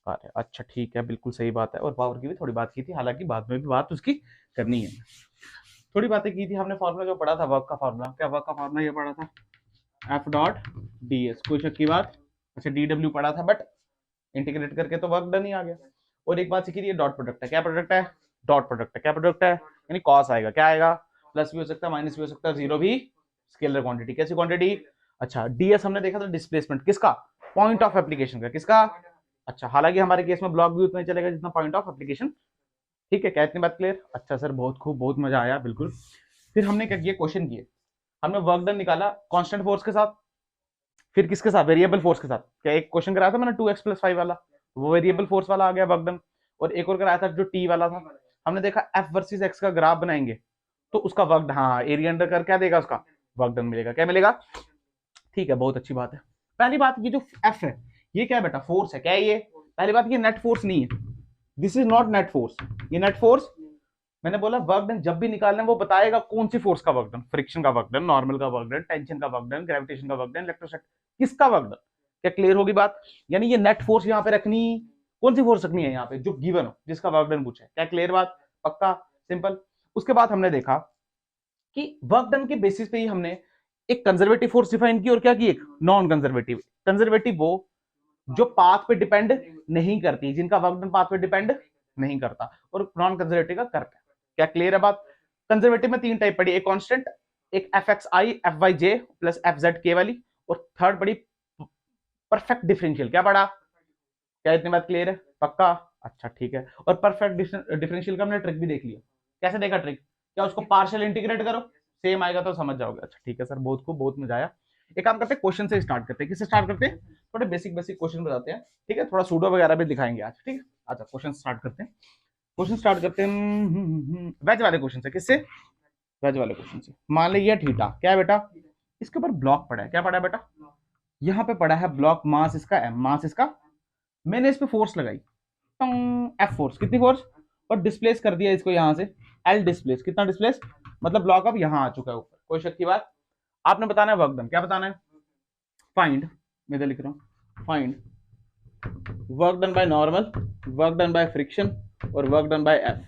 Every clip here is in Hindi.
अरे अच्छा ठीक है, बिल्कुल सही बात है। और पावर की भी थोड़ी बात की थी, हालांकि बाद में भी बात उसकी करनी है। थोड़ी बातें की थी हमने, फॉर्मूला जो पढ़ा था वर्क का फॉर्मूला, क्या वर्क का फॉर्मूला ये पढ़ा था, एफ डॉट डी एस, कोई शक की बात। अच्छा डी डब्ल्यू पढ़ा था, बट इंटीग्रेट करके तो वर्क डन ही आ गया। और एक बात सीखी थी, डॉट प्रोडक्ट है, क्या प्रोडक्ट है, डॉट प्रोडक्ट है, क्या प्रोडक्ट है, यानी कॉस आएगा, क्या आएगा, प्लस भी हो सकता है माइनस भी हो सकता है, जीरो भी, स्केलर क्वांटिटी, कैसी क्वांटिटी। अच्छा डीएस हमने देखा था डिस्प्लेसमेंट किसका, पॉइंट ऑफ एप्लीकेशन का, किसका। अच्छा हालांकि हमारे केस में ब्लॉक भी उतना ही चलेगा जितना पॉइंट ऑफ एप्लीकेशन। ठीक है, क्या इतनी बात क्लियर। अच्छा सर बहुत खूब, बहुत मजा आया बिल्कुल। फिर हमने क्या किया, क्वेश्चन किए, हमने वर्क डन निकाला कांस्टेंट फोर्स के साथ, फिर किसके साथ, वेरिएबल फोर्स के साथ। क्या एक क्वेश्चन कराया था मैंने 2x+5 वाला, वो वेरिएबल फोर्स वाला आ गया वर्क डन। और एक और कराया था जो टी वाला था, हमने देखा एफ वर्सेस एक्स का ग्राफ बनाएंगे तो उसका वर्क, हाँ एरिया अंडर कर क्या देगा, उसका वर्क डन मिलेगा, क्या मिलेगा। ठीक है, बहुत अच्छी बात है। पहली बात, ये जो एफ है ये क्या है बेटा, फोर्स है, क्या है ये, पहली बात ये नेट फोर्स नहीं है, this is not net force, ये नेट फोर्स। मैंने बोला वर्क डन जब भी निकालना है वो बताएगा कौन सी फोर्स का वर्क डन, फ्रिक्शन का वर्क डन, नॉर्मल का वर्क डन, टेंशन का वर्क डन, ग्रेविटेशन का वर्क डन, इलेक्ट्रोस्टैटिक, किसका वर्क डन। क्या क्लियर होगी बात, यानी ये नेट फोर्स यहाँ पे रखनी, कौन सी फोर्स रखनी है यहाँ पे, जो गिवन हो जिसका वर्क डन पूछे, क्या क्लियर बात, पक्का सिंपल। उसके बाद हमने देखा कि वर्क डन के बेसिस पे ही हमने एक कंजर्वेटिव फोर्स डिफाइन की और क्या की, एक नॉन कंजर्वेटिव। कंजर्वेटिव वो जो पाथ पे डिपेंड नहीं करती, जिनका वर्क डन पाथ पे डिपेंड नहीं करता, और नॉन कंजर्वेटिव का करता है। क्या क्लियर है बात। कंजर्वेटिव में तीन टाइप पड़ी, एक कांस्टेंट, एक F X I F Y J plus F Z के वाली, और थर्ड पड़ी परफेक्ट डिफरेंशियल, क्या पढ़ा, क्या इतनी बात क्लियर है, पक्का। अच्छा ठीक है, और परफेक्ट डिफरेंशियल का हमने ट्रिक भी देख लिया, कैसे देखा ट्रिक, क्या उसको पार्शियल इंटीग्रेट करो, सेम आएगा तो समझ जाओगे। अच्छा ठीक है सर, बहुत खूब, बहुत मजा आया। एक काम करते हैं, क्वेश्चन से स्टार्ट करते हैं, किससे स्टार्ट करते हैं, थोड़े बेसिक बेसिक क्वेश्चन बताते हैं, ठीक है, थोड़ा सूडो वगैरह भी दिखाएंगे आज, ठीक है। अच्छा क्वेश्चन स्टार्ट करते हैं, क्वेश्चन स्टार्ट करते हैं वेज वाले क्वेश्चन से, किससे, वेज वाले क्वेश्चन से। मान लीजिए थीटा, क्या है बेटा, इसके ऊपर ब्लॉक पड़ा है, क्या पड़ा है बेटा, यहाँ पे पड़ा है ब्लॉक, मास इसका एम, मास इसका, मैंने इस पे फोर्स लगाई, एफ फोर्स, कितनी फोर्स, और डिस्प्लेस कर दिया इसको यहाँ से, एल डिस्प्लेस, कितना डिस्प्लेस, मतलब ब्लॉक अब यहाँ आ चुका है ऊपर, कोई शक की बात। आपने बताना है वर्क डन, क्या बताना है, फाइंड, मैं इधर लिख रहा हूँ, find work done by normal, work done by friction, और वर्क डन बाय एफ।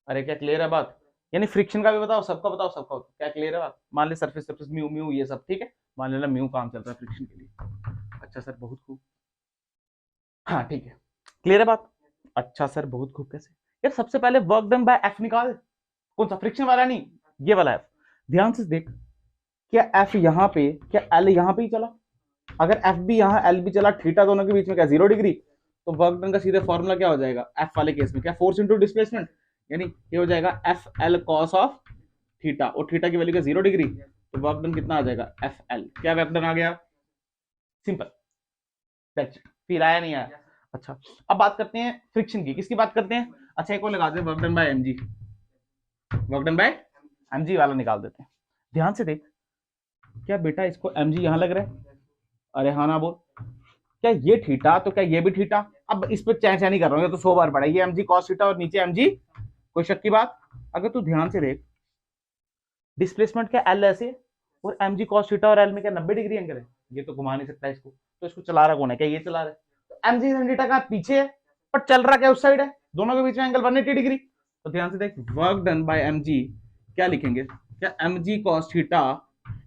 अरे क्या क्लियर है बात, यानी फ्रिक्शन का भी बताओ, सबका बताओ, सबका बताओ, क्या क्लियर है बात। मान ली सरफेस सरफेस म्यू म्यू ये सब ठीक है, मान लेना म्यू काम चल रहा है फ्रिक्शन के लिए। अच्छा सर बहुत खूब, हाँ ठीक है, क्लियर है बात। अच्छा सर बहुत खूब, कैसे यार, सबसे पहले वर्क डन बाय एफ निकाल, कौन सा, फ्रिक्शन वाला नहीं, ये वाला एफ। ध्यान से देख, क्या एफ यहाँ पे, क्या एल यहाँ पे ही चला, अगर एफ भी यहाँ एल भी चला, थीटा दोनों के बीच में क्या 0 डिग्री, तो वर्क डन का सीधे फॉर्मूला क्या हो जाएगा, एफ वाले केस में क्या, फोर्स इंटू डिस्प्लेसमेंट, यानी ये हो जाएगा F L cos of theta, और थीटा की वैल्यू क्या 0 डिग्री, तो वर्क डन कितना आ जाएगा, एफ एल, क्या वर्क डन आ गया, सिंपल, फिर आया नहीं आया। अच्छा अब बात करते हैं फ्रिक्शन की, किसकी बात करते हैं, अच्छा एक और लगा दें, work done by MG, work done by MG वाला निकाल देते हैं। ध्यान से देख, क्या बेटा इसको एमजी यहां लग रहा है, अरे हाँ ना बोल, क्या ये थीटा तो क्या ये भी थीटा, अब इस पर चैन नहीं कर रहा हूँ, ये तो 100 बार पढ़ा, ये एमजी कॉस थीटा और नीचे एमजी, कोई शक की बात। अगर तू ध्यान से देख, डिस्प्लेसमेंट क्या एल ऐसे, और एमजी कॉस थीटा और एल में क्या 90 डिग्री एंगल है, ये तो घुमा नहीं सकता इसको, तो इसको चला रहा कौन है, क्या ये चला रहा है, तो एमजी sin थीटा का पीछे है, पर चल रहा क्या उस साइड है, दोनों के बीच में एंगल 180 डिग्री। तो ध्यान से देख, वर्क डन बाय एमजी क्या लिखेंगे, क्या M G cos theta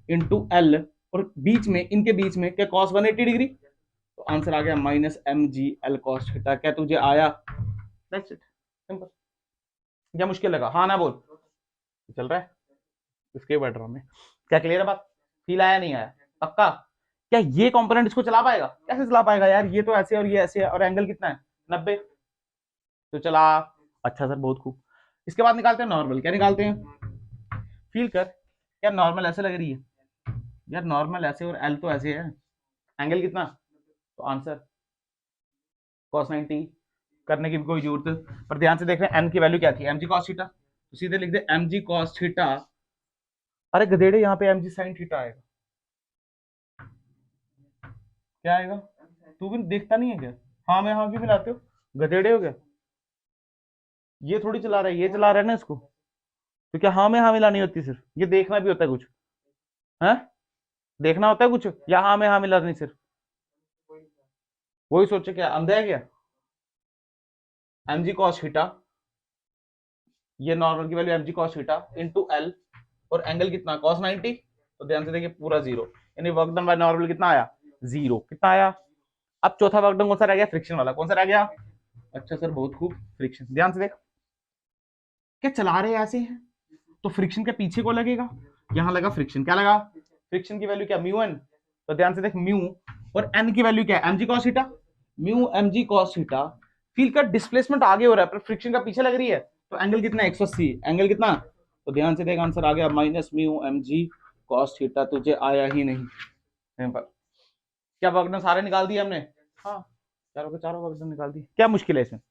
into L, और बीच में इनके बीच में क्या कॉस 180 डिग्री, तो आंसर आ गया minus M G L cos theta. क्या तुझे आया, दैट्स इट, सिंपल, क्या मुश्किल लगा, हाँ ना बोल, चल रहा है, इसके बढ़ रहा हूं मैं, क्या क्लियर है बात, फील आया नहीं आया, पक्का। क्या ये कंपोनेंट इसको चला पाएगा, कैसे चला पाएगा यार, ये तो ऐसे और ये ऐसे है, और एंगल कितना है 90, तो चला। अच्छा सर बहुत खूब, इसके बाद निकालते हैं नॉर्मल, क्या निकालते हैं, फील कर, यार नॉर्मल ऐसे लग रही है, यार नॉर्मल ऐसे और एल तो ऐसे है, एंगल कितना, तो आंसर cos 90, करने की भी कोई जरूरत, पर ध्यान से देख रहे हैं एन की वैल्यू क्या थी, mg cos थीटा, तो सीधे लिख दे mg cos थीटा, अरे गधेड़े यहाँ पे mg sin थीटा आएगा, क्या आएगा, तू भी देखता नहीं है क्या, हाँ मैं हाँ क्यों मिलाते हो, गधेड़े हो गया, ये थोड़ी चला रहा है, ये चला रहा है ना इसको, तो क्या हाँ में हाँ मिलानी होती, सिर्फ ये देखना भी होता है कुछ, है देखना होता है कुछ, या हाँ में हाँ मिलानी सिर्फ, वही सोचे क्या अंधा है क्या, एम जी कॉस थीटा, ये नॉर्मल की value M G cos theta into L, और एंगल कितना कॉस 90। तो ध्यान से देखिए पूरा जीरो, यानी वर्क डन बाय नॉर्मल कितना आया, जीरो। कितना आया। अब चौथा वर्क डन कौन सा रह गया, फ्रिक्शन वाला। कौन सा रह गया, अच्छा सर बहुत खूब, फ्रिक्शन। ध्यान से देख, क्या चला रहे हैं ऐसे हैं, तो फ्रिक्शन के पीछे को लगेगा, यहां लगा फ्रिक्शन, क्या लगा, फ्रिक्शन की वैल्यू क्या, म्यू एन। तो ध्यान से देख, म्यू और एन की वैल्यू क्या है, MG cos theta, mu MG cos theta. Field का डिस्प्लेसमेंट आगे हो रहा है पर फ्रिक्शन का पीछे लग रही है, तो एंगल कितना, 180। एंगल कितना, तो ध्यान से देख आंसर आ गया minus mu MG cos theta. तुझे आया ही नहीं सिंपल। क्या वर्कडन सारे निकाल दिए हमने, हाँ चारों के चारों वर्कडन निकाल दिए। क्या मुश्किल है इसमें,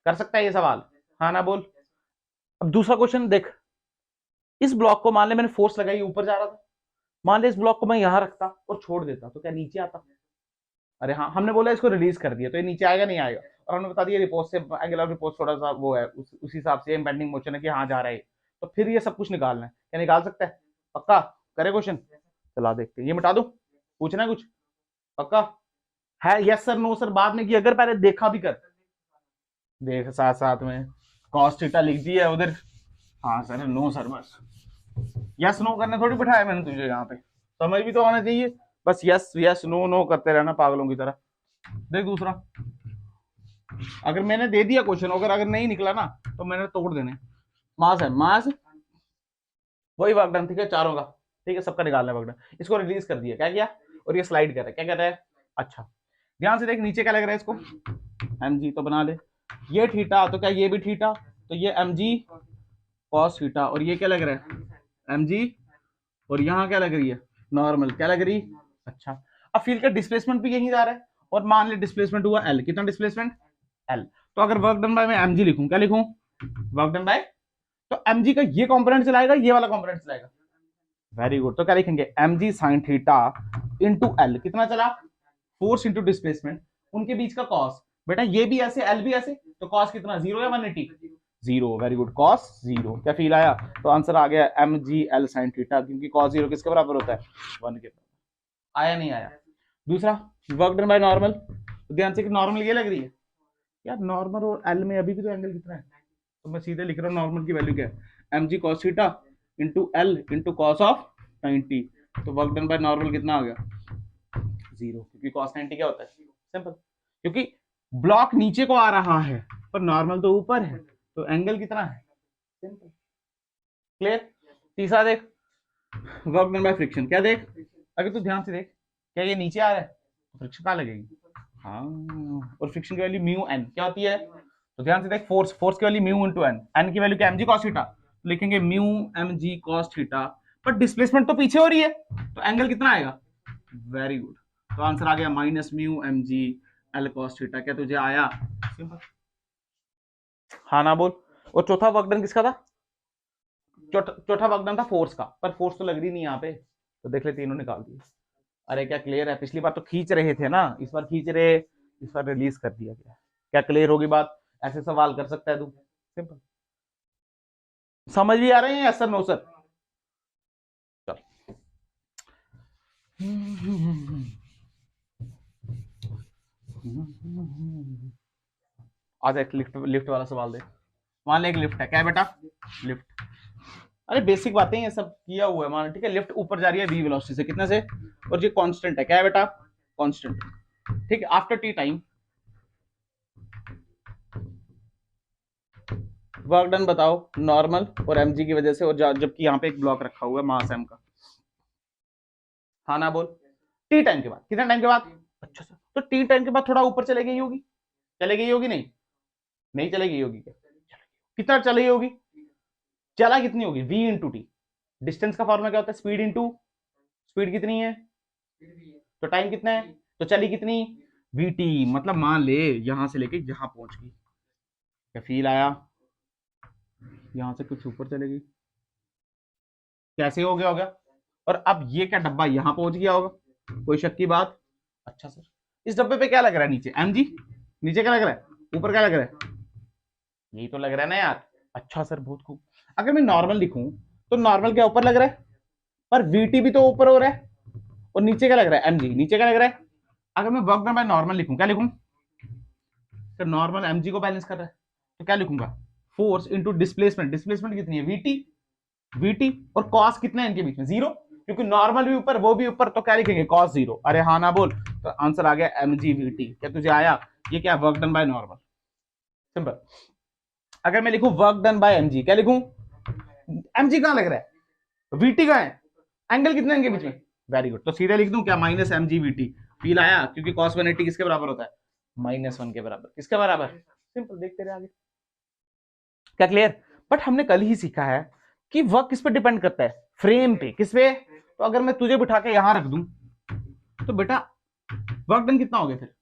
कर सकता है ये सवाल, हाँ ना बोल। अब दूसरा क्वेश्चन देख, इस ब्लॉक को मान ले मैंने फोर्स लगाई ऊपर जा रहा था, मान ले इस ब्लॉक को मैं यहां रखता और छोड़ देता, तो क्या नीचे आता, अरे हाँ हमने बोला इसको रिलीज कर दिया तो ये नीचे आएगा नहीं आएगा, और हमने बता दिया रिपोज से एंगल ऑफ रिपोज थोड़ा सा वो है, उसी हिसाब से इम्पेंडिंग मोशन है कि हाँ जा रहा है, तो फिर ये सब कुछ निकालना है, क्या निकाल सकता है, पक्का करे क्वेश्चन, चला देखते हैं। ये मिटा दो, पूछना है कुछ, पक्का है, यस सर नो सर बाद में की, अगर पहले देखा भी कर, देख साथ साथ में कॉस थीटा लिख दिया उधर, हाँ सर नो सर, बस यस नो करने थोड़ी बिठाया मैंने तुझे यहाँ पे, समझ भी तो आना चाहिए, बस यस यस नो नो करते रहना पागलों की तरह। देख दूसरा, अगर मैंने दे दिया क्वेश्चन, अगर नहीं निकला ना तो मैंने तोड़ देने, मास है मास, वही वर्क डन, ठीक है चारों का, ठीक है सबका निकालना है वर्क डन। इसको रिलीज कर दिया, क्या किया, और ये स्लाइड कर रहा है, क्या कर रहा है, अच्छा ध्यान से देख नीचे क्या लग रहा है इसको, एम जी तो बना ले, ये थीटा तो क्या ये भी थीटा, तो ये एम जी कॉस थीटा, और ये क्या लग रहा है एम जी, और यहाँ क्या लग रही है नॉर्मल, क्या लग रही, अच्छा। अब फील्ड का डिस्प्लेसमेंट भी यहीं जा रहा है, और मान ले डिस्प्लेसमेंट हुआ एल, कितना डिस्प्लेसमेंट एल, तो अगर वर्क डन बाय मैं एमजी लिखूं, क्या लिखूं, वर्क डन बाय, तो एमजी का ये कंपोनेंट चलाएगा, ये वाला कंपोनेंट चलाएगा, वेरी गुड। तो क्या लिखेंगे MG sine theta into L, कितना चला, फोर्स इंटू डिस्प्लेसमेंट, उनके बीच का कॉस, बेटा ये भी ऐसे एल भी ऐसे, तो कॉस कितना, जीरो या 180, zero, very good, cos zero. क्या फील आया, तो आंसर आ गया M G L sine theta, क्योंकि कॉस जीरो किसके बराबर होता है, 1 के बराबर। आया नहीं आया। दूसरा वर्क डन बाय नॉर्मल, तो ध्यान से कि नॉर्मल ये लग रही है यार, नॉर्मल और एल में अभी भी तो एंगल कितना है, तो मैं सीधे लिख रहा हूँ नॉर्मल की वैल्यू क्या है, M G cos theta into L into cos of 90, तो वर्क डन बाय नॉर्मल कितना आ गया, जीरो, क्योंकि कॉस 90 क्या होता है, सिंपल, क्योंकि ब्लॉक नीचे को आ रहा है पर नॉर्मल तो ऊपर है, तो एंगल कितना है, सिंपल, क्लियर। तीसरा देख, वर्क डन बाय फ्रिक्शन, क्या देख, अगर तू ध्यान से देख, क्या ये नीचे आ रहा है, तो फ्रिक्शन कहाँ लगेगी, हाँ, और फ्रिक्शन की वैल्यू म्यू एन क्या होती है, तो ध्यान से देख, फोर्स की value mu into N, N की वैल्यू क्या एम जी कॉस थीटा, लिखेंगे mu M G cos theta, पर डिस्प्लेसमेंट तो पीछे हो रही है, तो एंगल कितना आएगा, वेरी गुड, तो आंसर आ गया minus mu M G L cos theta. क्या तुझे आया, सिंपल, हाँ ना बोल। और चौथा वर्क डन किसका था, चौथा वर्क डन था फोर्स का, पर फोर्स तो लग रही नहीं यहाँ पे, तो देख ले तीनों निकाल दिए। अरे क्या क्लियर है, पिछली बार तो खींच रहे थे ना, इस बार खींच रहे, इस बार रिलीज कर दिया गया। क्या क्लियर होगी बात, ऐसे सवाल कर सकता है तू, सिंपल। समझ भी आ रहे हैं, सर नो सर, चल आज एक लिफ्ट लिफ्ट वाला सवाल दे, मान ले एक लिफ्ट है, क्या है बेटा, लिफ्ट, अरे बेसिक बातें ये सब किया हुआ है मान, ठीक है, लिफ्ट ऊपर जा रही है v वेलोसिटी से, कितने से, और ये कांस्टेंट है, क्या है बेटा, कांस्टेंट, ठीक है। After T time work done बताओ नॉर्मल और एमजी की वजह से, और जबकि यहाँ पे एक ब्लॉक रखा हुआ है मास एम का, हाँ ना बोल। टी टाइम के बाद, कितने टाइम के बाद, अच्छा सर, तो टी टाइम के बाद थोड़ा ऊपर चले गई होगी, चले गई होगी, नहीं नहीं चले गई होगी, क्या कितना चले गई होगी, चला कितनी होगी, v इंटू टी, डिस्टेंस का फॉर्मूला क्या होता है, स्पीड इंटू, स्पीड कितनी है, तो टाइम कितना है, तो चली कितनी, vt, मतलब मान ले यहां से लेके यहां पहुंच गई, क्या फील आया, यहां से कुछ ऊपर चले गई, कैसे हो गया होगा, और अब ये क्या डब्बा यहां पहुंच गया होगा, कोई शक की बात, अच्छा सर इस डब्बे पे क्या लग रहा है नीचे, एम जी, नीचे क्या लग रहा है, ऊपर क्या लग रहा है, यही तो लग रहा है ना यार, अच्छा सर बहुत खूब। अगर मैं नॉर्मल लिखूं तो नॉर्मल क्या ऊपर लग रहा है, पर वीटी भी तो ऊपर हो रहा है, और नीचे क्या लग रहा है, एमजी, नीचे क्या लग रहा है। अगर मैं वर्क डन बाय नॉर्मल लिखूं, क्या लिखूं, तो नॉर्मल mg को बैलेंस कर रहा है, तो क्या लिखूंगा, फोर्स इंटू डिस्प्लेसमेंट, डिस्प्लेसमेंट कितनी है vt और कॉस कितना है इनके बीच में, 0, क्योंकि नॉर्मल भी ऊपर वो भी ऊपर, तो क्या लिखेंगे cos 0। अरे हाँ ना बोल, तो आंसर आ गया mg vt। क्या तुझे आया, ये क्या work done by normal, simple. अगर मैं लिखूं वर्क डन बाय mg, क्या लिखूं, mg कहां लग रहा है, vt कहां है, एंगल कितना है इनके बीच में, वेरी गुड, तो सीधे लिख दूं क्या, माइनस mg vt। फील आया, क्योंकि cos 180 किसके बराबर होता है, -1 के बराबर, किसके बराबर, सिंपल, देखते रहे आगे। क्या क्लियर। बट हमने कल ही सीखा है कि वर्क किस पे डिपेंड करता है, फ्रेम पे, किस पे, तो अगर मैं तुझे बिठा के यहां रख दूं तो बेटा वर्क डन कितना हो गया फिर,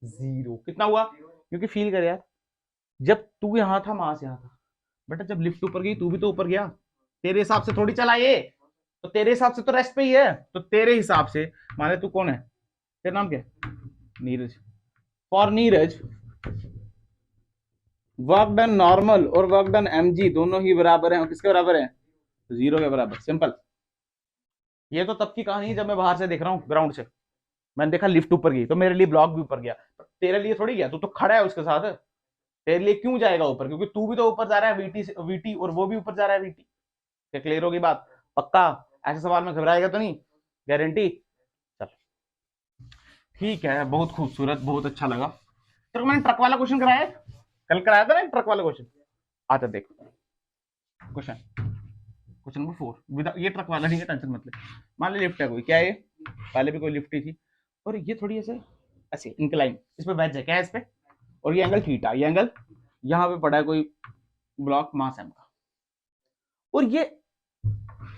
0। कितना हुआ, क्योंकि फील कर यार, जब तू यहां था मास यहां था, बेटा जब लिफ्ट ऊपर गई तू भी तो ऊपर गया, तेरे हिसाब से थोड़ी चला ये, तो तेरे हिसाब से तो रेस्ट पे ही है, तो तेरे हिसाब से माने तू कौन है, तेरा नाम क्या है, Neeraj, for Neeraj work done normal और वर्क डन mg दोनों ही बराबर हैं, और किसके बराबर हैं, 0 के बराबर, सिंपल। ये तो तब की कहानी है जब मैं बाहर से देख रहा हूँ ग्राउंड से, मैंने देखा लिफ्ट ऊपर गई तो मेरे लिए ब्लॉक भी ऊपर गया, तेरे लिए थोड़ी गया, तू तो खड़ा है उसके साथ, तेरे लिए क्यों जाएगा ऊपर, क्योंकि तू भी तो ऊपर जा रहा है वीटी और वो भी ऊपर जा रहा है वीटी। क्या क्लियर होगी बात, पक्का, ऐसे सवाल में घबराएगा तो नहीं, गारंटी। चल ठीक है, बहुत खूबसूरत, बहुत अच्छा लगा। तेरे को मैंने ट्रक वाला क्वेश्चन कराया, कल कराया था ना ट्रक वाला क्वेश्चन, आता देख क्वेश्चन, क्वेश्चन नंबर 4, ये ट्रक वाला नहीं है, टेंशन मत ले। मान ली लिफ्ट है कोई, क्या है ये, पहले भी कोई लिफ्ट ही थी, और ये थोड़ी ऐसे ऐसे इंक्लाइन, इस पे वेज है, क्या है इस पे, और ये एंगल थीटा, ये एंगल यहाँ पे पड़ा है कोई ब्लॉक मास एम का, और ये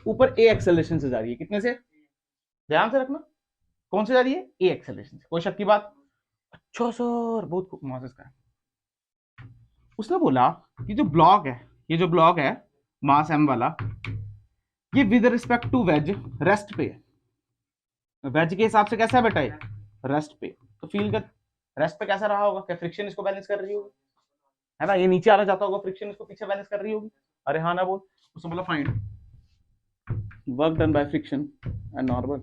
ऊपर ए एक्सेलरेशन से जा रही है, कितने से, ध्यान से रखना, कौन से जा रही है, ए एक्सेलरेशन से, कोई शक की बात। अच्छा सर, बहुत मास का है। उसने बोला कि जो ब्लॉक है, ये जो ब्लॉक है मास एम वाला, ये with respect to wedge rest पे है, वेज के हिसाब से कैसा है बेटा ये, रेस्ट पे, तो फील कर रेस्ट पे कैसा रहा होगा, क्या फ्रिक्शन इसको बैलेंस कर रही होगी, है ना, ये नीचे आना चाहता होगा, फ्रिक्शन इसको पीछे बैलेंस कर रही होगी। अरे हाँ ना बोल, उसने बोला find work done by friction and normal.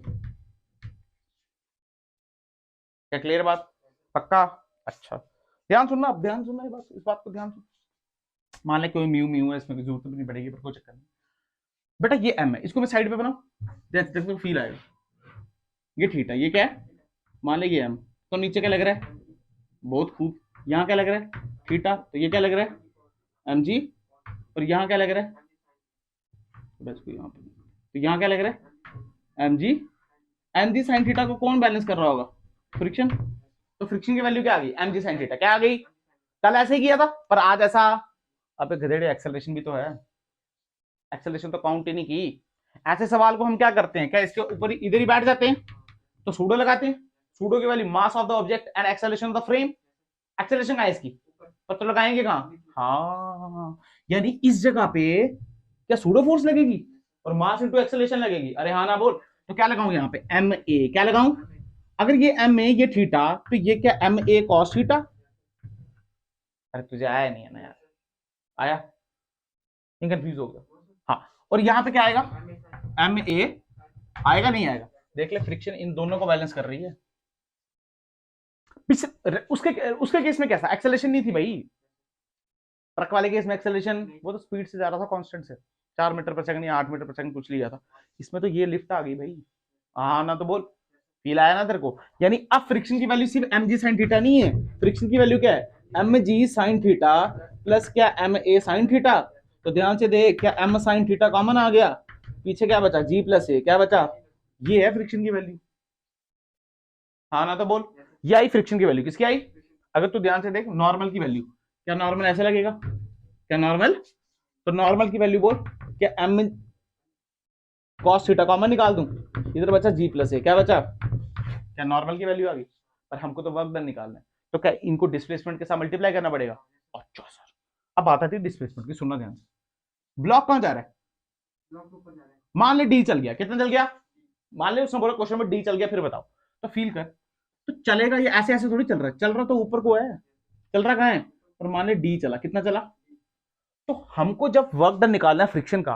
क्या क्लियर बात, पक्का, अच्छा ध्यान सुनना, अब ध्यान सुनना, इस बात को ध्यान सुन। मान ले कोई म्यू म्यू है, इसमें जरूरत भी नहीं पड़ेगी, पर कोई चक्कर नहीं। बेटा ये एम है, इसको मैं साइड पे बनाऊं, देखो फील आएगा, ये थीटा, ये क्या है, मान ले ये एम, तो नीचे क्या लग रहा है, बहुत खूब, यहाँ क्या लग रहा है, थीटा, तो ये क्या लग रहा है एम जी, और यहाँ क्या लग रहा है, बस यहाँ पे, तो यहाँ क्या लग रहा है एम जी साइन थीटा को कौन बैलेंस कर रहा होगा, फ्रिक्शन, तो फ्रिक्शन की वैल्यू क्या आ गई, एम जी साइन थीटा, क्या आ गई, कल ऐसे ही किया था, पर आज ऐसा, अब गधेड़े एक्सेलरेशन भी तो है, एक्सेलरेशन तो काउंट ही नहीं की। ऐसे सवाल को हम क्या करते हैं, क्या इसके ऊपर इधर ही बैठ जाते हैं, तो सूडो लगाते हैं, सूडो की value mass of the object and acceleration of the frame, acceleration कहां है इसकी, पर तो लगाएंगे कहां, हाँ, यानी इस जगह पे क्या सूडो फोर्स लगेगी और मास इनटू एक्सेलरेशन लगेगी। अरे हाँ ना बोल, तो क्या लगाऊं यहाँ पे एम ए, क्या लगाऊं, अगर ये एम ए ये थीटा, तो ये क्या एम ए कॉस थीटा। अरे तुझे आया नहीं है ना यार, आया नहीं, कंफ्यूज हो गया, हाँ, और यहाँ पे क्या आएगा एम ए, आएगा नहीं आएगा, देख ले फ्रिक्शन इन दोनों को बैलेंस कर रही है। उसके उसके केस में कैसा, एक्सेलरेशन नहीं थी भाई, ट्रक वाले केस में एक्सेलरेशन वो तो स्पीड से जा रहा था कांस्टेंट से, 4 मीटर पर सेकंड या 8 मीटर पर सेकंड कुछ लिया था, इसमें तो ये लिफ्ट आ गई भाई, हाँ ना तो बोल, फील आया ना तेरे को। यानी अब फ्रिक्शन की वैल्यू सिर्फ एम जी साइन थीटा नहीं है, फ्रिक्शन की वैल्यू क्या है, M G sine theta plus क्या एम ए साइन थीटा, तो ध्यान से देख, क्या एम साइन थीटा कॉमन आ गया, पीछे क्या बचा जी प्लस ए, क्या बचा, ये है फ्रिक्शन की वैल्यू, हाँ ना तो बोल, ये आई फ्रिक्शन की वैल्यू, किसकी आई, अगर तू ध्यान से देख नॉर्मल की वैल्यू, क्या नॉर्मल ऐसे लगेगा, क्या नॉर्मल, तो नॉर्मल की वैल्यू बोल, क्या एम कॉस थीटा कॉमन निकाल दूं, इधर बचा जी प्लस ए, क्या बचा, क्या नॉर्मल की वैल्यू आ गई, पर हमको तो वर्क डन निकालना है, तो क्या इनको डिस्प्लेसमेंट के साथ मल्टीप्लाई करना पड़ेगा। अच्छा सर, अब बात आती है डिस्प्लेसमेंट की, सुनना ध्यान से, ब्लॉक कहां जा रहा है, मान ले डी चल गया, कितना चल गया, मान ले उसने बोला क्वेश्चन में डी चल गया, फिर बताओ, तो फील कर, तो चलेगा ये ऐसे ऐसे थोड़ी चल रहा है, चल रहा तो ऊपर को है, चल रहा कहां है, और मान ले डी चला, कितना चला, तो हमको जब वर्क डन निकालना है फ्रिक्शन का,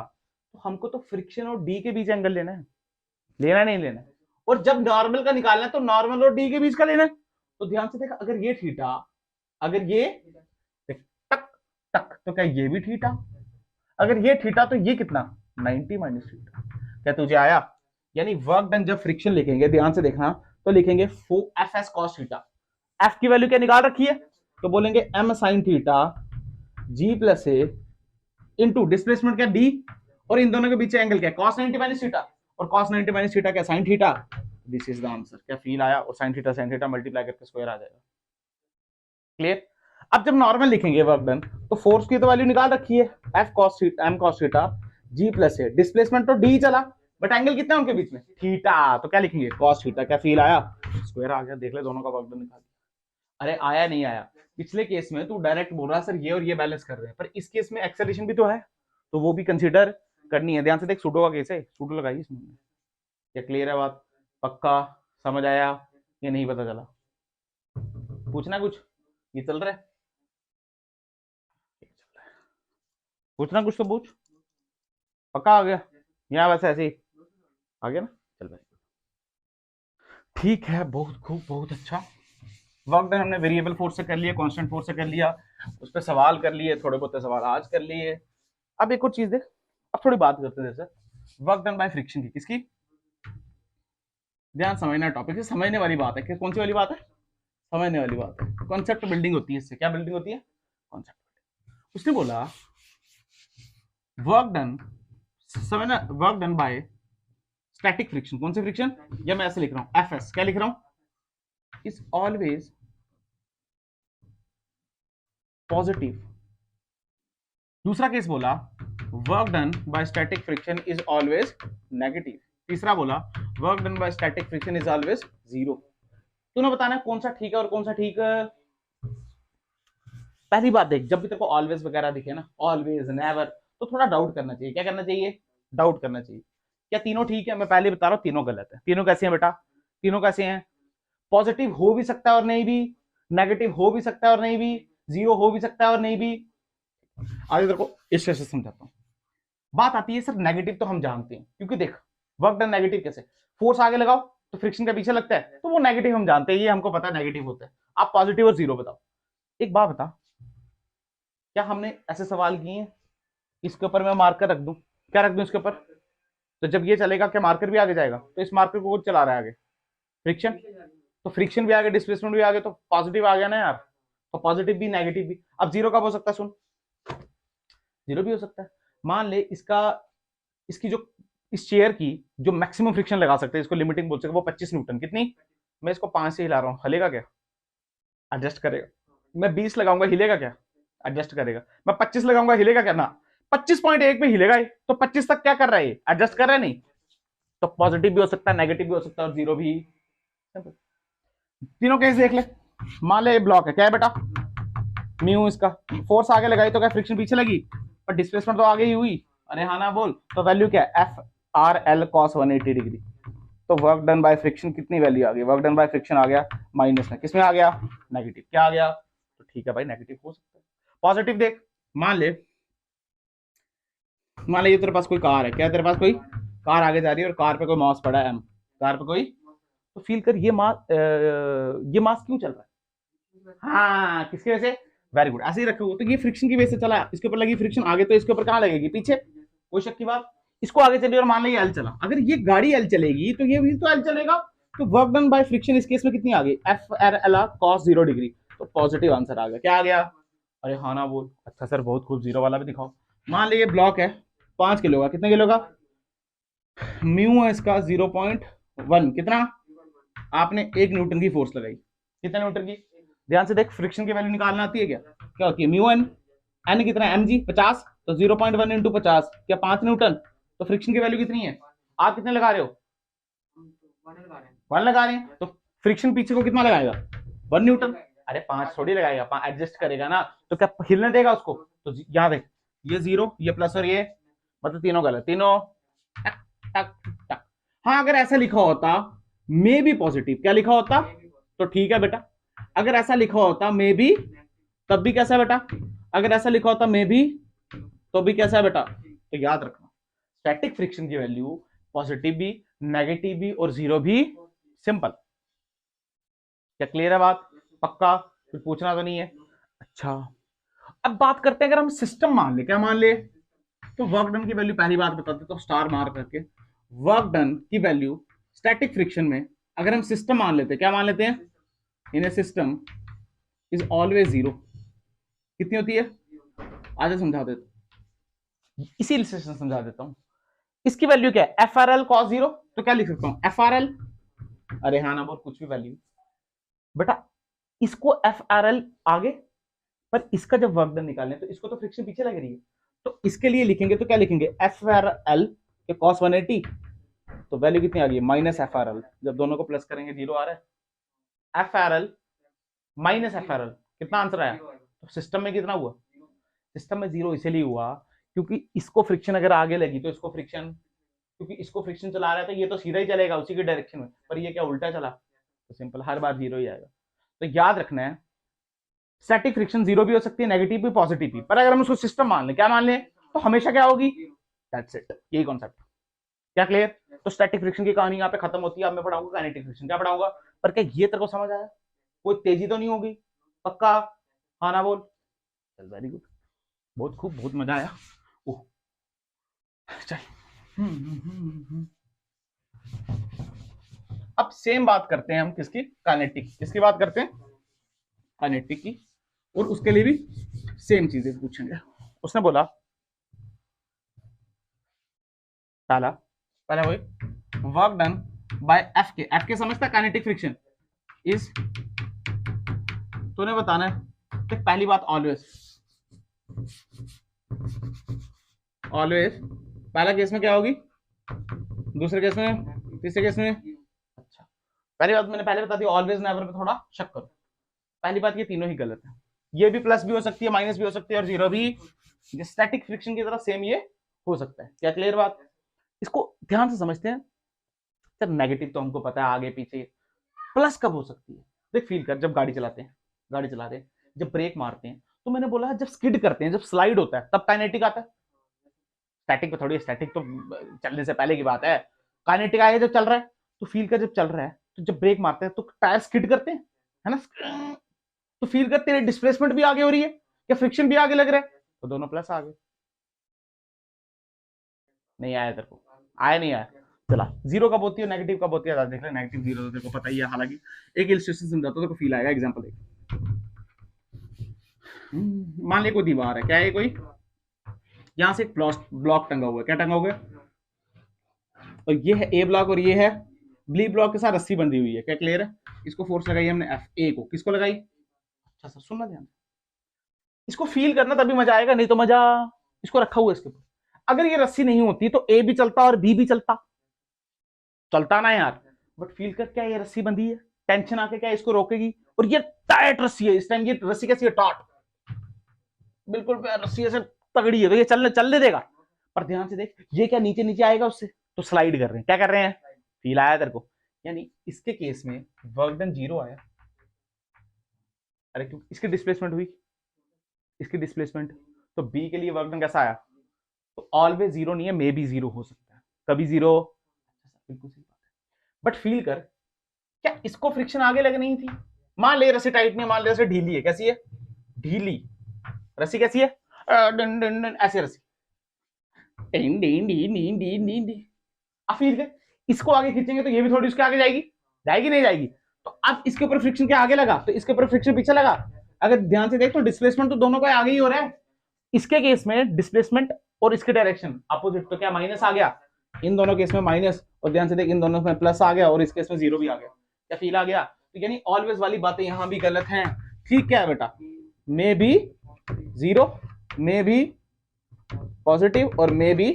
तो हमको तो फ्रिक्शन और डी के बीच एंगल लेना है, लेना नहीं लेना, और जब नॉर्मल का निकालना है तो नॉर्मल और डी के बीच का लेना है, तो ध्यान से देखा, अगर ये थीटा अगर ये टक टक तो क्या ये भी थीटा, अगर ये थीटा तो ये कितना 90 माइनस थीटा। क्या तुझे आया? यानी वर्क डन जब फ्रिक्शन लिखेंगे, ध्यान से देखना, तो लिखेंगे F S cos theta. F की वैल्यू क्या निकाल रखी है, तो बोलेंगे M sine theta G plus ए इंटू डिस्प्लेसमेंट क्या डी, और इन दोनों के बीच एंगल क्या कॉस 90 माइनस थीटा, और कॉस 90 माइनस थीटा क्या sine theta. This is the answer. क्या फील आया? और साइन थीटा मल्टीप्लाई करके स्क्वायर आ जाएगा। क्लियर? अब जब नॉर्मल लिखेंगे वर्क डन, तो फोर्स की तो वैल्यू निकाल रखी है F cos M cos theta G plus A, displacement तो डी चला, बट एंगल कितना है उनके बीच में थीटा, तो क्या लिखेंगे कॉस थीटा। क्या फील आया? स्क्वायर आ गया। देख ले दोनों का वर्क डन निकाल। अरे आया नहीं आया? पिछले केस में तू डायरेक्ट बोल रहा सर ये और ये बैलेंस कर रहे हैं, पर इस केस में एक्सेलरेशन भी तो है, तो वो भी कंसीडर करनी है। ध्यान से देख, सूडो का केस है, सूडो लगाई इसमें। क्या क्लियर है बात? पक्का समझ आया? ये नहीं पता चला? पूछना कुछ? ये चल रहा है, पूछना कुछ तो पूछ। पक्का आ गया? यहाँ वैसे ऐसे ही आ गया ना? चल भाई ठीक है, बहुत खूब, बहुत अच्छा। वर्क डन हमने वेरिएबल फोर्स से कर लिया, कांस्टेंट फोर्स से कर लिया, उस पर सवाल कर लिए, थोड़े बहुत सवाल आज कर लिए। अब एक और चीज देख, अब थोड़ी बात करते हैं जैसे वर्क डन बाय फ्रिक्शन की। किसकी? ध्यान समझना, टॉपिक से समझने वाली बात है। कौन सी वाली बात है? समझने वाली बात है। कॉन्सेप्ट बिल्डिंग होती है इससे। क्या बिल्डिंग होती है? कॉन्सेप्ट। उसने बोला वर्क डन, समझना, work done by static friction. कौन सी फ्रिक्शन? या मैं ऐसे लिख रहा हूं एफ एस, क्या लिख रहा हूं, इज ऑलवेज पॉजिटिव। दूसरा केस बोला work done by static friction is always negative. तीसरा बोला work done by static friction is always zero. तूने बताना है कौन सा ठीक है और कौन सा ठीक है। पहली बात देख, जब भी तेरे को ऑलवेज वगैरह दिखे ना, ऑलवेज नेवर, तो थोड़ा डाउट करना चाहिए। क्या करना चाहिए? डाउट करना चाहिए। क्या तीनों ठीक है? मैं पहले बता रहा हूं तीनों गलत है। तीनों कैसे हैं बेटा? तीनों कैसे हैं? पॉजिटिव हो भी सकता है और नहीं भी, नेगेटिव हो भी सकता है और नहीं भी, जीरो हो भी सकता है और नहीं भी। आगे तेरे को इस तरह से समझाता हूं। बात आती है सर नेगेटिव, तो हम जानते हैं, क्योंकि देख वर्क डन नेगेटिव कैसे, फोर्स आगे लगाओ तो फ्रिक्शन के पीछे लगता है, तो वो नेगेटिव हम जानते हैं, ये हमको पता है नेगेटिव होता है। आप पॉजिटिव और जीरो बताओ। एक बात बता, क्या हमने ऐसे सवाल किए हैं इसके ऊपर मैं मार्कर रख दूं? क्या रख दूं इसके ऊपर? तो जब ये चलेगा क्या मार्कर भी आगे जाएगा? तो इस मार्कर को चला रहा है आगे फ्रिक्शन, तो फ्रिक्शन भी आगे, डिस्प्लेसमेंट भी आगे, तो पॉजिटिव आ गया ना यार। तो पॉजिटिव भी नेगेटिव भी। अब जीरो कब हो सकता है? सुन, जीरो भी हो सकता है। मान ले इसका, इसकी जो, इस चेयर की जो मैक्सिमम फ्रिक्शन लगा सकते हैं, इसको लिमिटिंग बोल सकते हैं, वो 25 न्यूटन। कितनी? मैं इसको 5 से हिला रहा हूँ, हलेगा क्या? एडजस्ट करेगा। मैं 20 लगाऊंगा, हिलेगा क्या? एडजस्ट करेगा। मैं 25 लगाऊंगा, हिलेगा क्या? ना। 25.1 पे हिलेगा ये, तो 25 तक क्या कर रहा है? एडजस्ट कर रहा है नहीं। तो पॉजिटिव भी हो सकता है, नेगेटिव भी हो सकता है, और जीरो भी। तीनों केस देख ले। मान ले ब्लॉक है, क्या है बेटा? म्यू। इसका फोर्स आगे लगाई तो क्या फ्रिक्शन पीछे लगी, पर डिस्प्लेसमेंट तो आगे ही हुई। अरे हाँ ना बोल। तो वैल्यू क्या है? एफ आर एल कॉस 180 डिग्री। तो वर्क डन बाय फ्रिक्शन कितनी वैल्यू आ गई? वर्क डन बाय फ्रिक्शन आ गया माइनस में, किसमें आ गया? नेगेटिव। क्या आ गया? तो ठीक है भाई, नेगेटिव हो सकता है। पॉजिटिव देख, मान ले ये तेरे पास कोई कार है। क्या तेरे पास कोई कार आगे जा रही है और कार पे कोई मास पड़ा है एम, कार पे कोई, तो फील कर ये मास क्यों चल रहा है? हाँ, किसकी वजह से? वेरी गुड, ऐसे ही रखो। तो ये फ्रिक्शन की वजह से चला, इसके ऊपर लगी फ्रिक्शन आगे, तो इसके ऊपर कहाँ लगेगी? पीछे। कोई शक की बात? इसको आगे चलिए और मान लीजिए एल चला, अगर ये गाड़ी एल चलेगी तो ये भी तो एल चलेगा। तो वर्क डन बाय फ्रिक्शन इस केस में कितनी आ गई? F R L cos 0 degree. तो पॉजिटिव आंसर आ गया। क्या आ गया? अरे हाँ ना बोल। अच्छा सर बहुत खूब, जीरो वाला भी दिखाओ। मान लीजिए ब्लॉक है 5 किलो का, कितने किलो का? म्यू है इसका 0.1, कितना? आपने 1 न्यूटन की फोर्स लगाई, कितने न्यूटन की? ध्यान से देख, फ्रिक्शन की वैल्यू निकालना आती है क्या? क्या होती है? म्यू एन, एन कितना है? एम जी 50, तो 0.1 इंटू 50 क्या 5 न्यूटन। तो फ्रिक्शन की वैल्यू कितनी है? आप कितने लगा रहे हो? 1 लगा रहे हैं, तो फ्रिक्शन पीछे को कितना लगाएगा? 1 न्यूटन। अरे 5 थोड़ी लगाएगा, एडजस्ट करेगा ना, तो क्या हिलने देगा उसको? तो यहाँ देख, ये जीरो, ये प्लस और ये, मतलब तीनों गलत, तीनों टक टक टक। हाँ, अगर ऐसा लिखा होता मे बी पॉजिटिव, क्या लिखा होता? तो ठीक है बेटा। अगर ऐसा लिखा होता मे बी, तब भी कैसा है बेटा? अगर ऐसा लिखा होता मे बी, तो भी कैसा है बेटा? तो याद रखना, स्टैटिक फ्रिक्शन की वैल्यू पॉजिटिव भी, नेगेटिव भी और जीरो भी। सिंपल। क्या क्लियर है बात? पक्का? कुछ पूछना तो नहीं है? अच्छा, अब बात करते हैं, अगर हम सिस्टम मान ले, क्या मान ले, तो वर्क डन की वैल्यू पहली बात बता देता हूं स्टार मार करके। वर्क डन की वैल्यू स्टैटिक फ्रिक्शन में अगर हम सिस्टम मान लेते हैं, क्या मान लेते हैं, इन ए सिस्टम इज ऑलवेज जीरो। कितनी होती है, आगे समझा देता, इसी से समझा देता हूं। इसकी वैल्यू क्या है, F R L cos zero, तो क्या लिख सकता हूं, एफ आर एल, अरे हाँ ना बोल, कुछ भी वैल्यू बेटा, इसको एफ आर एल आगे, पर इसका जब वर्क डन निकालने तो इसको तो फ्रिक्शन पीछे लग रही है, तो इसके लिए लिखेंगे तो क्या लिखेंगे, एफ आर एल के कॉस 180, तो वैल्यू कितनी आ गई, माइनस एफ आर एल, जब दोनों को प्लस करेंगे जीरो आ रहा है, F R L minus F R L, कितना आंसर आया, तो सिस्टम में कितना हुआ, सिस्टम में जीरो इसलिए हुआ क्योंकि इसको फ्रिक्शन अगर आगे लगी तो इसको फ्रिक्शन, क्योंकि इसको फ्रिक्शन चला रहा है तो ये तो सीधा ही चलेगा उसी की डायरेक्शन में, पर ये क्या उल्टा चला, तो सिंपल हर बार जीरो ही आएगा। तो याद रखना है, स्टैटिक फ्रिक्शन जीरो भी हो सकती है, नेगेटिव भी, पॉजिटिव भी, पर अगर हम उसको सिस्टम मान लें, क्या मान लें, तो हमेशा क्या होगी, दैट्स इट, यही कॉन्सेप्ट, क्या क्लियर। तो स्टैटिक फ्रिक्शन की कहानी यहाँ पे खत्म होती है, अब मैं पढ़ाऊंगा काइनेटिक फ्रिक्शन, क्या पढ़ाऊंगा, पर क्या ये तेरे को समझ आया, कोई तेजी तो नहीं होगी, पक्का, हाँ ना बोल, चल वेरी गुड, बहुत खूब, बहुत मजा आया, ओह चल। अब सेम बात करते हैं हम किसकी, काइनेटिक, किसकी बात करते हैं, काइनेटिक की, और उसके लिए भी सेम चीजें पूछेंगे। उसने बोला पहला पहला वही वर्क डन बाय एफ के समझता है काइनेटिक फ्रिक्शन इज, तूने बताना है कि पहली बात ऑलवेज, ऑलवेज पहला केस में क्या होगी, दूसरे केस में, तीसरे केस में, अच्छा पहली बात मैंने पहले बता दी, ऑलवेज नेवर पे थोड़ा शक करो, पहली बात ये तीनों ही गलत है, ये भी प्लस भी हो सकती है, माइनस भी हो सकती है, और जीरो भी, स्टैटिक फ्रिक्शन की तरह सेम ये हो सकता है, क्या क्लियर बात, इसको ध्यान से समझते हैं। सर नेगेटिव तो हमको पता है आगे पीछे, प्लस कब हो सकती है, देख फील कर, जब गाड़ी चलाते हैं, गाड़ी चलाते हैं जब ब्रेक मारते हैं, तो मैंने बोला जब स्किड करते हैं, जब स्लाइड होता है तब काइनेटिक आता है, स्टैटिक पे थोड़ी, स्टैटिक तो चलने से पहले की बात है, काइनेटिक आया जब चल रहा है, तो फील कर जब चल रहा है, तो जब ब्रेक मारते हैं तो टायर स्किड करते हैं, है ना, तो फील कर तेरे डिस्प्लेसमेंट भी आगे हो रही है, क्या फ्रिक्शन भी आगे लग रहा है, तो दोनों प्लस आ गए, नहीं आया तेरे को, आया नहीं आया, चला जीरो कब होती है, नेगेटिव कब होती है, देख ले, नेगेटिव जीरो तो तेरे को पता ही है, हालांकि एक इलस्ट्रेशन समझाता तो फील आएगा, एग्जांपल एक, मान ले कोई दीवार है, क्या है कोई, यहां से एक ब्लॉक टंगा हुआ है, क्या टंगा हुआ है, और ये है ए ब्लॉक और ये है बी ब्लॉक के साथ रस्सी बंधी हुई है, क्या क्लियर है, इसको फोर्स लगाई हमने एफ, ए को किसको लगाई, अच्छा सर सुनना ध्यान, इसको फील करना तभी मजा आएगा, नहीं तो मजा, इसको रखा हुआ है इसके ऊपर, अगर ये रस्सी नहीं होती तो ए भी चलता और बी भी चलता, चलता ना यार, बट फील कर क्या ये रस्सी बंधी है, टेंशन आके क्या इसको रोकेगी, और ये टाइट रस्सी है, इस टाइम ये रस्सी कैसी है, टाट, बिल्कुल रस्सी ऐसे तगड़ी है, तो ये चलने देगा, पर ध्यान से देख ये क्या नीचे नीचे आएगा उससे, तो स्लाइड कर रहे हैं, क्या कर रहे हैं, फील आया तेरे को, यानी इसके केस में वर्क डन जीरो आया, अरे क्यों, इसकी डिस्प्लेसमेंट हुई, इसकी डिस्प्लेसमेंट, तो बी के लिए वर्क डन कैसा आया, तो ऑलवेज जीरो नहीं है, मे बी जीरो हो सकता है, कभी जीरो, बिल्कुल सही बात है, बट फील कर क्या इसको फ्रिक्शन आगे लग नहीं थी, मान ले रस्सी टाइट नहीं, मान ले रस्सी ढीली है, कैसी है, ढीली रस्सी कैसी है, डन डन डन ऐसे रस्सी, फील कर इसको आगे खींचेंगे तो ये भी थोड़ी उसके आगे जाएगी, जाएगी नहीं जाएगी, तो अब इसके ऊपर फ्रिक्शन क्या आगे लगा, तो इसके ऊपर फ्रिक्शन पीछे लगा, अगर ध्यान से देख तो डिस्प्लेसमेंट तो दोनों का आगे ही हो रहा है, इसके केस में डिस्प्लेसमेंट और इसके डायरेक्शन अपोजिट, तो क्या माइनस आ गया, इन दोनों केस में माइनस, और ध्यान से देख इन दोनों में प्लस आ गया, और इस केस में जीरो भी आ गया, क्या फील आ गया, तो यानी ऑलवेज वाली बातें यहां भी गलत हैं, ठीक क्या है बेटा, may be zero, may be positive, और मे बी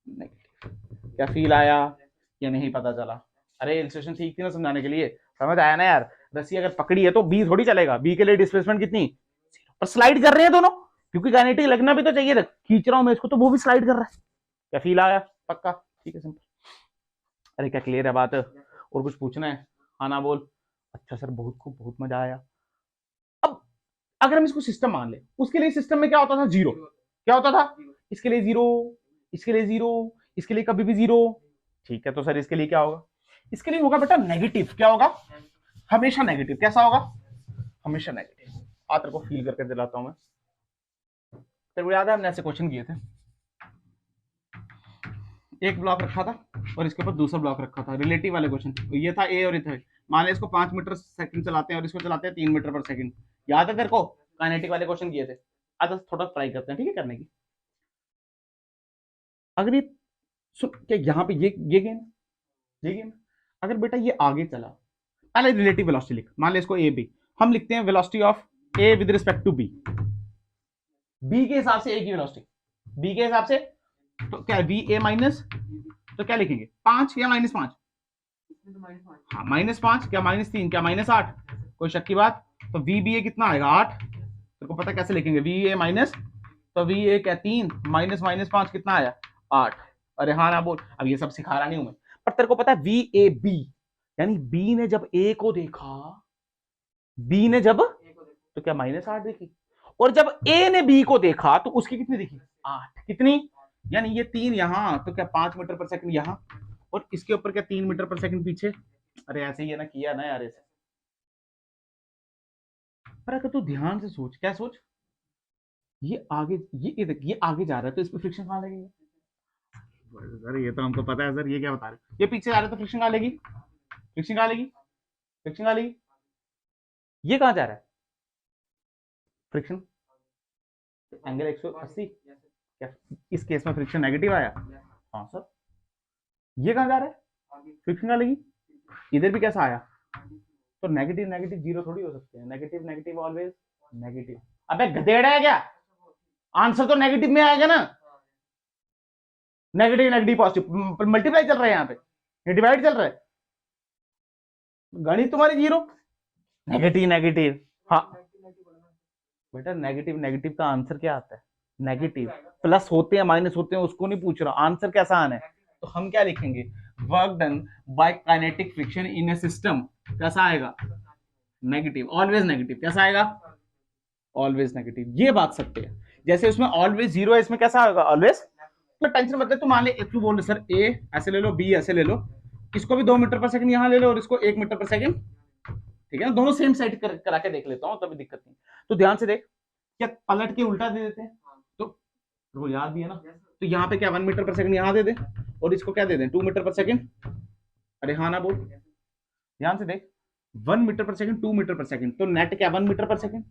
नेगेटिव, क्या फील आया या नहीं पता चला, अरे इलस्ट्रेशन ठीक थी ना समझाने के लिए, समझ आया ना यार, रस्सी अगर पकड़ी है तो बी थोड़ी चलेगा, बी के लिए डिस्प्लेसमेंट कितनी, पर स्लाइड कर रहे हैं दोनों, क्योंकि काइनेटिक लगना भी तो चाहिए था, खींच रहा हूं मैं इसको तो वो भी स्लाइड कर रहा है, क्या फील आया, पक्का, ठीक है सिंपल, अरे क्या क्लियर है बात, और कुछ पूछना है, हाँ ना बोल, अच्छा सर बहुत खूब, बहुत मजा आया। अब अगर हम इसको सिस्टम मान ले, उसके लिए सिस्टम में क्या होता था, जीरो, क्या होता था, इसके लिए जीरो, इसके लिए जीरो, इसके लिए कभी भी जीरो, ठीक है, तो सर इसके लिए क्या होगा, इसके लिए होगा बेटा नेगेटिव, क्या होगा, हमेशा नेगेटिव, कैसा होगा, हमेशा नेगेटिव, आ तेरे को फील करके दिलाता हूं मैं। तेरे को याद है हमने ऐसे क्वेश्चन किए थे, एक ब्लॉक रखा था और इसके ऊपर दूसरा ब्लॉक रखा था, रिलेटिव वाले क्वेश्चन। ये था ए और ये था। मान लिया इसको 5 मीटर सेकंड चलाते हैं और इसको चलाते हैं 3 मीटर पर सेकंड। याद है तेरे को काइनेटिक वाले क्वेश्चन किए थे। आज थोड़ा ट्राई करते हैं, ठीक है, करने की। अगर ये सुन क्या यहाँ पे ये गेम अगर बेटा ये आगे चला, पहले रिलेटिव वेलोसिटी लिख। मान लिया इसको ए बी, हम लिखते हैं velocity of A with respect to B. B के हिसाब से ए की वेलोसिटी, बी के हिसाब से तो क्या वी ए माइनस, तो क्या लिखेंगे 5 या -5? हाँ -5 क्या -3 क्या -8? कोई शक की बात? तो वी बी ए कितना आएगा 8। तेरे को पता कैसे लिखेंगे वी ए माइनस, तो वी ए क्या 3 -5 कितना आया 8। अरे हाँ ना बोल, अब ये सब सिखा रहा नहीं हूं मैं, पर तेरे को पता है वी ए बी यानी बी ने जब ए को देखा, बी ने जब तो क्या -8 देखी, और जब ए ने बी को देखा तो उसकी कितनी दिखी 8। कितनी? यानी ये 3 यहां तो क्या 5 मीटर पर सेकंड यहां, और इसके ऊपर क्या 3 मीटर पर सेकंड पीछे। अरे ऐसे ही है ना, किया ना यार ऐसे। पर अगर तू ध्यान से सोच, क्या सोच, ये आगे ये आगे जा रहा है तो इस पर फ्रिक्शन कहां लगेगी? सर ये तो हमको पता है सर, ये क्या बता रहे, ये पीछे जा रहा है तो फ्रिक्शन कहां लगेगी? फ्रिक्शन कहां लगेगी? फ्रिक्शन कहां लगेगी? ये कहां जा रहा है फ्रिक्शन? एंगल 180। क्या इस केस में फ्रिक्शन नेगेटिव आया? हाँ सर। ये कहां जा रहा है? फ्रिक्शन कहां लगी? इधर भी कैसा आया? तो नेगेटिव नेगेटिव जीरो थोड़ी हो सकते हैं, नेगेटिव नेगेटिव ऑलवेज नेगेटिव। अबे गधेड़ा है क्या? आंसर तो नेगेटिव में आएगा ना। नेगेटिव नेगेटिव पॉजिटिव मल्टीप्लाई चल रहा है यहाँ पे, ये डिवाइड चल रहा है। गणित तुम्हारी जीरो, नेगेटिव नेगेटिव। हाँ बेटा नेगेटिव नेगेटिव का आंसर क्या आता है? नेगेटिव। प्लस होते हैं माइनस होते हैं उसको नहीं पूछ रहा, आंसर कैसा आना है। तो हम क्या लिखेंगे, work done by kinetic friction in A system, कैसा आएगा? Negative, always negative. कैसा आएगा? Always negative. ये बात सकते हैं, जैसे उसमें ऑलवेज जीरो है, इसमें कैसा आएगा? ऑलवेज। तो टेंशन मत ले, तू मान ले तू बोल सर ए ऐसे ले लो, बी ऐसे ले लो, इसको भी 2 मीटर पर सेकंड यहां ले लो और इसको 1 मीटर पर सेकंड, ठीक है ना, दोनों सेम साइड करा के देख लेता हूं, तभी दिक्कत नहीं। तो ध्यान से देख, क्या पलट के उल्टा दे देते हैं? तो वो याद भी है ना, तो यहाँ पे क्या 1 मीटर पर सेकंड यहां दे दे और इसको क्या दे दें 2 मीटर पर सेकंड। अरे हाँ ना बोल, ध्यान से देख, 1 मीटर पर सेकंड 2 मीटर पर सेकंड, तो नेट क्या 1 मीटर पर सेकंड,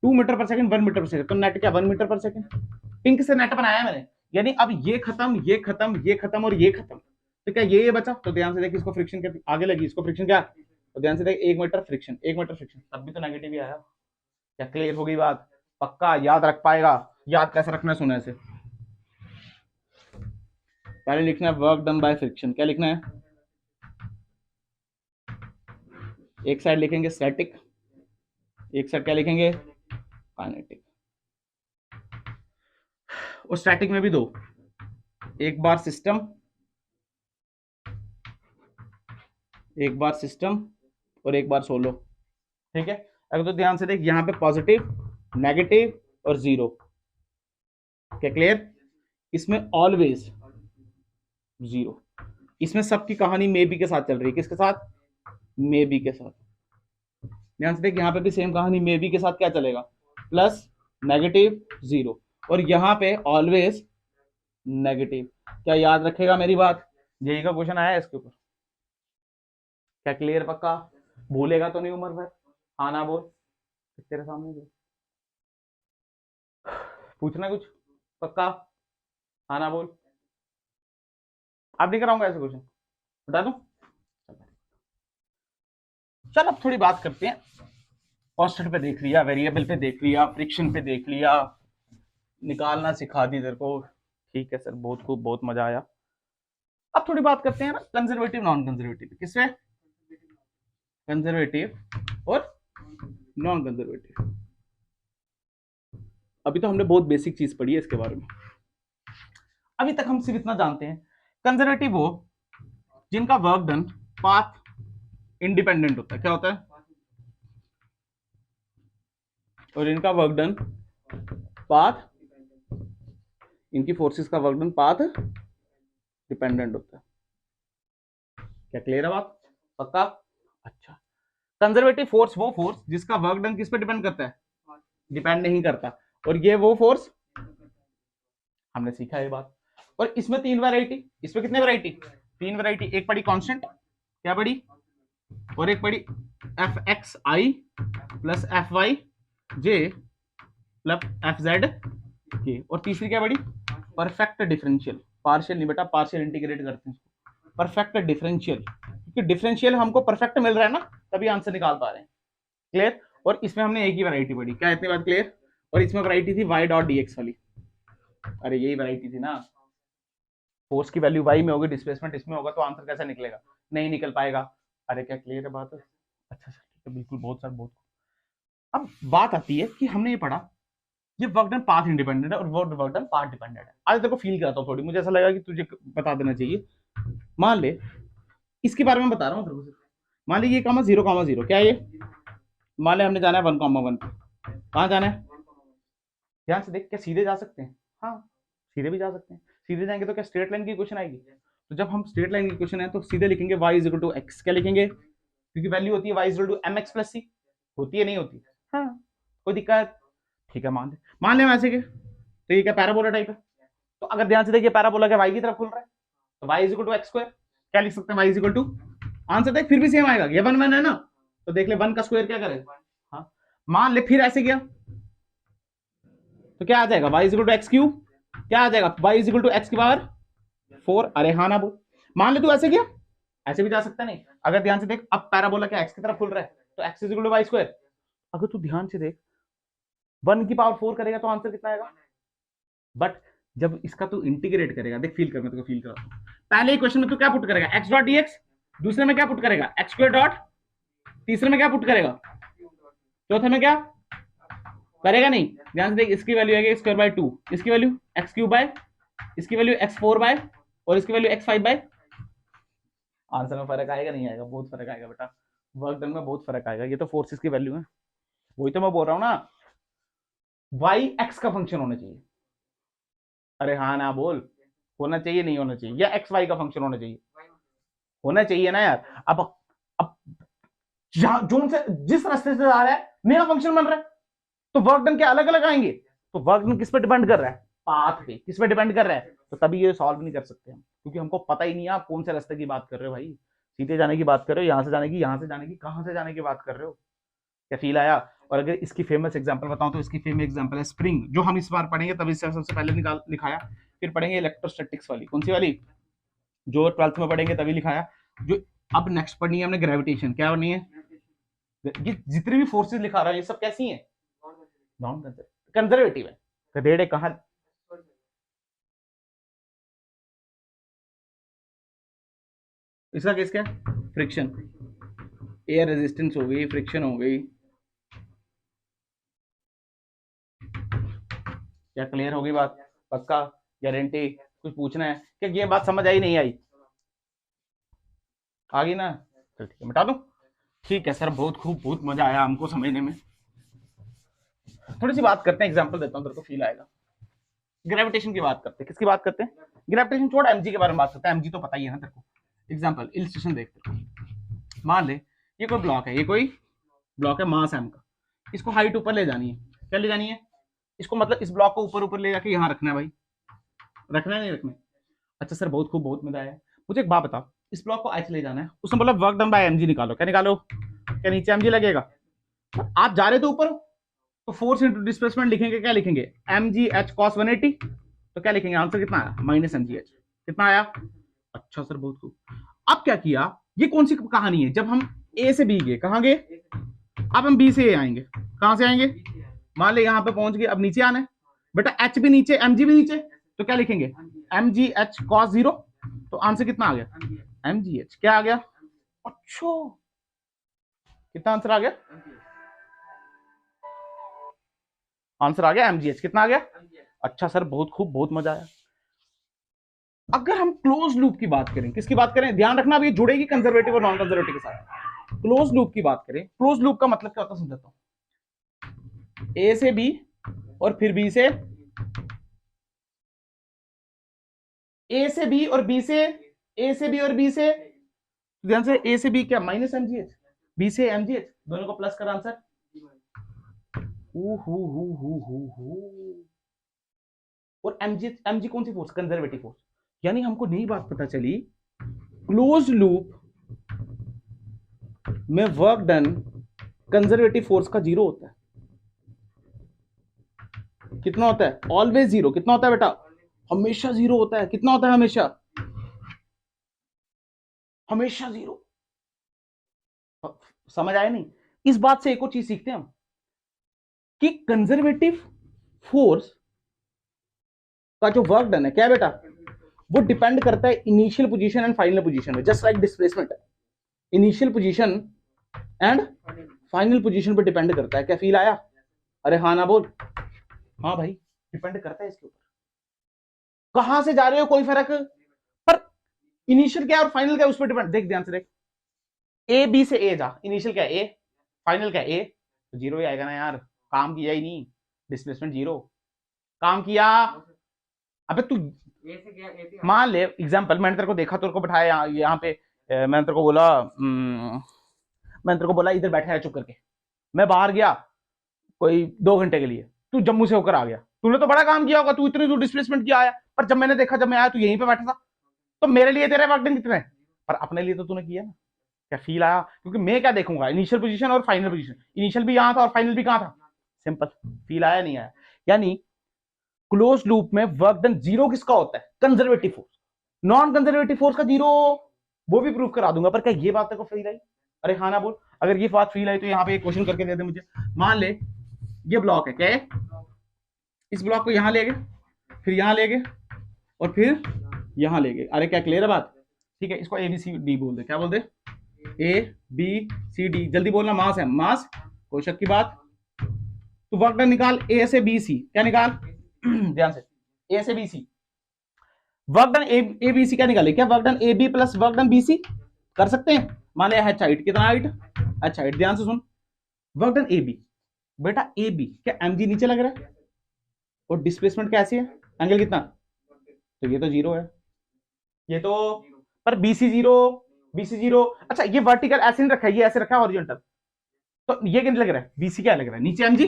2 मीटर पर सेकंड 1 मीटर पर सेकंड, तो नेट क्या 1 मीटर पर सेकंड। पिंक से नेट बनाया मैंने, यानी अब ये खत्म ये खत्म ये खत्म और ये खत्म, तो क्या ये बचा। तो ध्यान से देख, इसको फ्रिक्शन के आगे लगी, इसको फ्रिक्शन क्या, तो ध्यान से देख 1 मीटर फ्रिक्शन 1 मीटर फ्रिक्शन, तब भी तो नेगेटिव ही आया। क्या क्लियर हो गई बात? पक्का याद रख पाएगा? याद कैसे रखना है सुना ऐसे, पहले लिखना है वर्क डन बाय फ्रिक्शन। क्या लिखना है? एक साइड लिखेंगे स्टैटिक, एक साइड क्या लिखेंगे काइनेटिक। और स्टैटिक में भी दो, एक बार सिस्टम और एक बार सोलो, ठीक है। अगर तो ध्यान से देख, यहां पे पॉजिटिव नेगेटिव और जीरो, क्या क्लियर? इसमें ऑलवेज जीरो, इसमें सबकी कहानी मे बी के साथ चल रही है। किसके साथ? मे बी के साथ। ध्यान से देख, यहां पे भी सेम कहानी, मे बी के साथ क्या चलेगा, प्लस नेगेटिव जीरो, और यहां पे ऑलवेज नेगेटिव। क्या याद रखेगा मेरी बात? यही का क्वेश्चन आया है इसके ऊपर। क्या क्लियर? पक्का? भूलेगा तो नहीं उम्र भर? हाँ ना बोल, तेरे सामने जो पूछना कुछ, पक्का? हाँ ना बोल, अब नहीं कराऊंगा ऐसे क्वेश्चन, बता दूं। चल अब थोड़ी बात करते हैं, कांस्टेंट पे देख लिया, वेरिएबल पे देख लिया, फ्रिक्शन पे देख लिया, निकालना सिखा दी तेरे को, ठीक है सर, बहुत खूब, बहुत मजा आया। अब थोड़ी बात करते हैं ना कंजर्वेटिव नॉन कंजर्वेटिव। किससे? कंजर्वेटिव और नॉन कंजर्वेटिव। अभी तो हमने बहुत बेसिक चीज पढ़ी है इसके बारे में, अभी तक हम सिर्फ इतना जानते हैं, कंजर्वेटिव वो जिनका वर्क डन पाथ इंडिपेंडेंट होता है। क्या होता है? और इनका वर्क डन पाथ, इनकी फोर्सेस का वर्क डन पाथ डिपेंडेंट होता है। क्या क्लियर है बात? पक्का? अच्छा, कंजर्वेटिव फोर्स वो फोर्स जिसका वर्क डन किस पे डिपेंड करता है, डिपेंड नहीं करता, और ये वो फोर्स, हमने सीखा ये बात। और इसमें तीन वैरायटी, इसमें कितने वैरायटी, तीन वैरायटी, एक पड़ी कांस्टेंट, क्या पड़ी, और एक पड़ी एफ एक्स आई plus F Y J plus F Z के, और तीसरी क्या पड़ी, परफेक्ट डिफरेंशियल, पार्शियल नहीं बेटा, पार्शियल इंटीग्रेट करते हैं, परफेक्ट डिफरेंशियल, क्योंकि डिफरेंशियल हमको परफेक्ट मिल रहा है ना, तभी आंसर निकाल पा रहे हैं। क्लियर। और इसमें हमने एक ही वैरायटी पढ़ी, क्या इतनी बात क्लियर। और इसमें वैरायटी थी y डॉट dx वाली, अरे यही वैरायटी थी ना, फोर्स की वैल्यू y में होगी, डिस्प्लेसमेंट इसमें होगा, तो आंसर कैसे निकलेगा, नहीं निकल पाएगा। अरे क्या क्लियर है बात। अच्छा सर ठीक है, बिल्कुल, बहुत सर बहुत। अब बात आती है कि हमने ये पढ़ा ये वर्क डन पाथ इंडिपेंडेंट है और वर्क डन पाथ डिपेंडेंट है। आज देखो फील कराता हूँ थोड़ी, मुझे ऐसा लगा कि तुझे बता देना चाहिए। मान ले इसके बारे में बता रहा हूँ, मान ली ये कामा 0,0, क्या ये, मान ले हमने जाना है 1,1 पे, कहाँ जाना है, ध्यान से देख, क्या सीधे जा सकते हैं, हाँ सीधे भी जा सकते हैं, सीधे जाएंगे तो क्या स्ट्रेट लाइन की क्वेश्चन आएगी, तो जब हम स्ट्रेट लाइन की क्वेश्चन है तो सीधे लिखेंगे y is equal to x, क्या लिखेंगे, क्योंकि वैल्यू होती है y is equal to mx plus c, होती है नहीं होती, हाँ कोई दिक्कत, ठीक है मान ले वैसे के, तो ये क्या पैराबोला टाइप है, तो अगर ध्यान से देखिए पैराबोला क्या y की तरफ खुल रहा है, तो y is equal to x square, क्या लिख सकते हैं, y is equal to, answer देख फिर भी सेम आएगा, ये 1 1 है ना, तो देख ले 1 का स्क्वायर क्या करेगा, हाँ मान ले फिर ऐसे किया तो क्या आ जाएगा, y is equal to x cube, क्या आ जाएगा, y is equal to x की पावर 4, अरे हाँ ना बोल, मान ले तू ऐसे किया, ऐसे भी जा सकता नहीं, अगर ध्यान से देख अब पैराबोला क्या x की तरफ खुल रहा है, तो x is equal to Y square, अगर तू ध्यान से देख 1 की पावर 4 करेगा तो आंसर कितना आएगा, बट जब इसका तू इंटीग्रेट करेगा, देख फील कर, मैं तुझको फील करा, पहले क्वेश्चन में तू क्या पुट करेगा, x डॉट dx, दूसरे में क्या पुट करेगा, एक्स स्क्वायर डॉट, तीसरे में क्या पुट करेगा, चौथे में क्या करेगा, नहीं ध्यान से देख, इसकी वैल्यू है स्क्वायर बाय 2, इसकी वैल्यू एक्स क्यूब बाय, इसकी वैल्यू x4 बाय, और इसकी वैल्यू x5 बाय, आंसर में फर्क आएगा नहीं आएगा, बहुत फर्क आएगा बेटा, वर्क डन में बहुत फर्क आएगा, ये तो फोर्सेस की वैल्यू है, वही तो मैं बोल रहा हूँ ना, y x का फंक्शन होना चाहिए, अरे हाँ ना बोल, होना चाहिए नहीं होना चाहिए, या एक्स वाई का फंक्शन होना चाहिए, होना चाहिए ना यार। अब जो से जिस रास्ते से आ रहा है नया फंक्शन बन रहा है, तो वर्क डन के अलग अलग आएंगे, तो वर्क डन किस पे डिपेंड कर रहा है, पाथ पे, किस पे डिपेंड कर रहा है, तो तभी ये सॉल्व नहीं कर सकते हम, क्योंकि हमको पता ही नहीं है आप कौन से रास्ते की बात कर रहे हो भाई, सीधे जाने की बात कर रहे हो, यहां से जाने की, यहां से जाने की, कहां से जाने की बात कर रहे हो, क्या फील आया। और अगर इसकी फेमस एग्जांपल बताऊं तो इसकी फेमस एग्जांपल है स्प्रिंग, जो हम इस बार पढ़ेंगे, तभी सबसे पहले लिखाया, फिर पढ़ेंगे इलेक्ट्रोस्टैटिक्स वाली, कौन सी वाली, जो 12th में पढ़ेंगे तभी लिखाया, जो अब नेक्स्ट पढ़नी है हमने ग्रेविटेशन, क्या पढ़नी है, ये जितनी भी फोर्सेस लिखा रहा है ये सब कैसी हैं, नॉन कंजर्वेटिव है, गधेड़े कहां, इसका केस क्या, फ्रिक्शन, एयर रेजिस्टेंस हो गई, फ्रिक्शन हो गई, क्या क्लियर होगी बात, पक्का, गारंटी, कुछ पूछना है क्या, ये बात समझ आई नहीं आई, आ गई ना, चल ठीक है मिटा दो, ठीक है सर, बहुत खूब, बहुत मजा आया हमको समझने में। थोड़ी सी बात करते हैं, एग्जांपल देता हूं, तेरे को फील आएगा, ग्रेविटेशन की बात करते हैं, किसकी बात करते हैं, ग्रेविटेशन छोड़, एमजी के बारे में बात करते हैं, एमजी तो पता ही है ना तेरे को, एग्जांपल इलस्ट्रेशन देखते हैं, मान ले ये कोई ब्लॉक है, ये कोई ब्लॉक है मास एम का, इसको हाइट ऊपर ले जानी है, क्या ले जानी है, इसको मतलब इस ब्लॉक को ऊपर ऊपर ले जाके यहाँ रखना है भाई, रखना है नहीं रखना है, अच्छा सर बहुत खूब, बहुत मजा आया, मुझे एक बात बता, इस ब्लॉक को ऐसे ले जाना है, उसने बोला वर्क डन बाय एमजी निकालो, क्या निकालो, क्या नीचे एमजी लगेगा, आप जा रहे थे ऊपर, तो फोर्स इंटू डिस्प्लेसमेंट लिखेंगे, क्या लिखेंगे, एमजी एच कॉस 180, तो क्या लिखेंगे, आंसर कितना आया, माइनस एमजी एच, कितना आया, अच्छा सर बहुत खूब। अब क्या किया, ये कौन सी कहानी है, जब हम ए से बी गए, कहां गए, अब हम बी से ए आएंगे, कहां से आएंगे, मान ले यहां पे पहुंच गए, अब नीचे आना है बेटा, एच भी नीचे, एमजी भी नीचे, तो क्या लिखेंगे, एमजी एच कॉस 0, तो आंसर कितना आ गया, एमजी एच, क्या आ गया, अच्छा कितना आंसर आ गया, आंसर आ गया एमजीएच, कितना आ गया, अच्छा सर बहुत खूब, बहुत मजा आया। अगर हम क्लोज लूप की बात करें, किसकी बात करें, ध्यान रखना अभी जुड़ेगी कंजर्वेटिव और नॉन कंजर्वेटिव के साथ, क्लोज लूप की बात करें, क्लोज लूप का मतलब क्या होता है समझाता हूं, ए से बी और फिर बी से, ए से बी और बी से, ए से बी और बी से, ध्यान से, ए से बी क्या माइनस एमजीएच, बी से एमजीएच, दोनों को प्लस कर आंसर। और एमजी, एमजी कौन सी फोर्स? Conservative force. यानी हमको नई बात पता चली, क्लोज लूप में वर्क डन कंजर्वेटिव फोर्स का जीरो होता है। कितना होता है? Always zero. कितना होता है बेटा? हमेशा जीरो होता है। कितना होता है? हमेशा, हमेशा जीरो। समझ आया नहीं? इस बात से एक और चीज सीखते हैं हम कि कंजर्वेटिव फोर्स का जो वर्क डन है क्या है बेटा, वो डिपेंड करता है initial position and final position में, just like displacement. Initial position and final position पे डिपेंड करता है। क्या फील आया? अरे हाँ ना बोल। हाँ भाई, डिपेंड करता है इसके ऊपर कहां से जा रहे हो, कोई फर्क, पर इनिशियल क्या है और फाइनल क्या है उस पर डिपेंड। देख ध्यान से देख, ए बी से ए जा, इनिशियल क्या है? ए, फाइनल क्या है? ए, तो जीरो ही आएगा ना यार, काम किया ही नहीं, डिस्प्लेसमेंट जीरो। काम किया, अबे तू मान ले एग्जांपल, मैंने तेरे को देखा, तेरे को बैठाया यहाँ पे, मैंने तेरे को बोला, मैंने तेरे को बोला इधर बैठा है चुप करके, मैं बाहर गया कोई 2 घंटे के लिए, तू जम्मू से होकर आ गया, तूने तो बड़ा काम किया होगा, तू इतनी दूर डिस्प्लेसमेंट किया आया, पर जब मैंने देखा, जब मैं आया तू यहीं पे बैठा था, तो मेरे लिए तेरे वर्क डन कितने, पर अपने लिए तो तूने किया ना। क्या फील आया? क्योंकि मैं क्या देखूंगा, इनिशियल पोजीशन और फाइनल पोजीशन, इनिशियल भी यहाँ था और फाइनल भी कहाँ था, सिंपल। फील आया नहीं आया? यानी क्लोज लूप में वर्क डन जीरो किसका होता है? Conservative force. Non conservative force का जीरो, वो भी प्रूव करा दूंगा, पर क्या ये बात तेरे को फील आई? अरे हाँ ना बोल। अगर ये बात फील आई तो यहाँ पे एक क्वेश्चन करके दे दे मुझे। मान ले ये ब्लॉक है, क्या है? इस ब्लॉक को यहां ले गए, फिर यहां ले गए, और फिर यहां ले गए। अरे क्या क्लियर है बात? ठीक है, इसको ए बी सी डी बोल दे। क्या बोल दे? ए बी सी डी। जल्दी बोलना, मास है, मास, कोई शक की बात। तो वर्क डन निकाल ए से बी सी। क्या निकाल? ध्यान से, ए से B C. Work done A B C क्या निकाले? क्या work done A B plus work done B C कर सकते हैं? मान लिया एच हाइट, कितना हाइट? अच्छा हाइट। ध्यान से सुन, वर्क डन ए बी, बेटा ए बी क्या एम जी नीचे लग रहा है, और डिस्प्लेसमेंट कैसी है, एंगल कितना, तो ये तो जीरो है, ये तो, पर बीसी जीरो, बीसी जीरो। अच्छा ये वर्टिकल ऐसे नहीं रखा है, ये ऐसे रखा है हॉरिजॉन्टल, तो ये क्या लग रहा है? बीसी क्या लग रहा है? नीचे एमजी,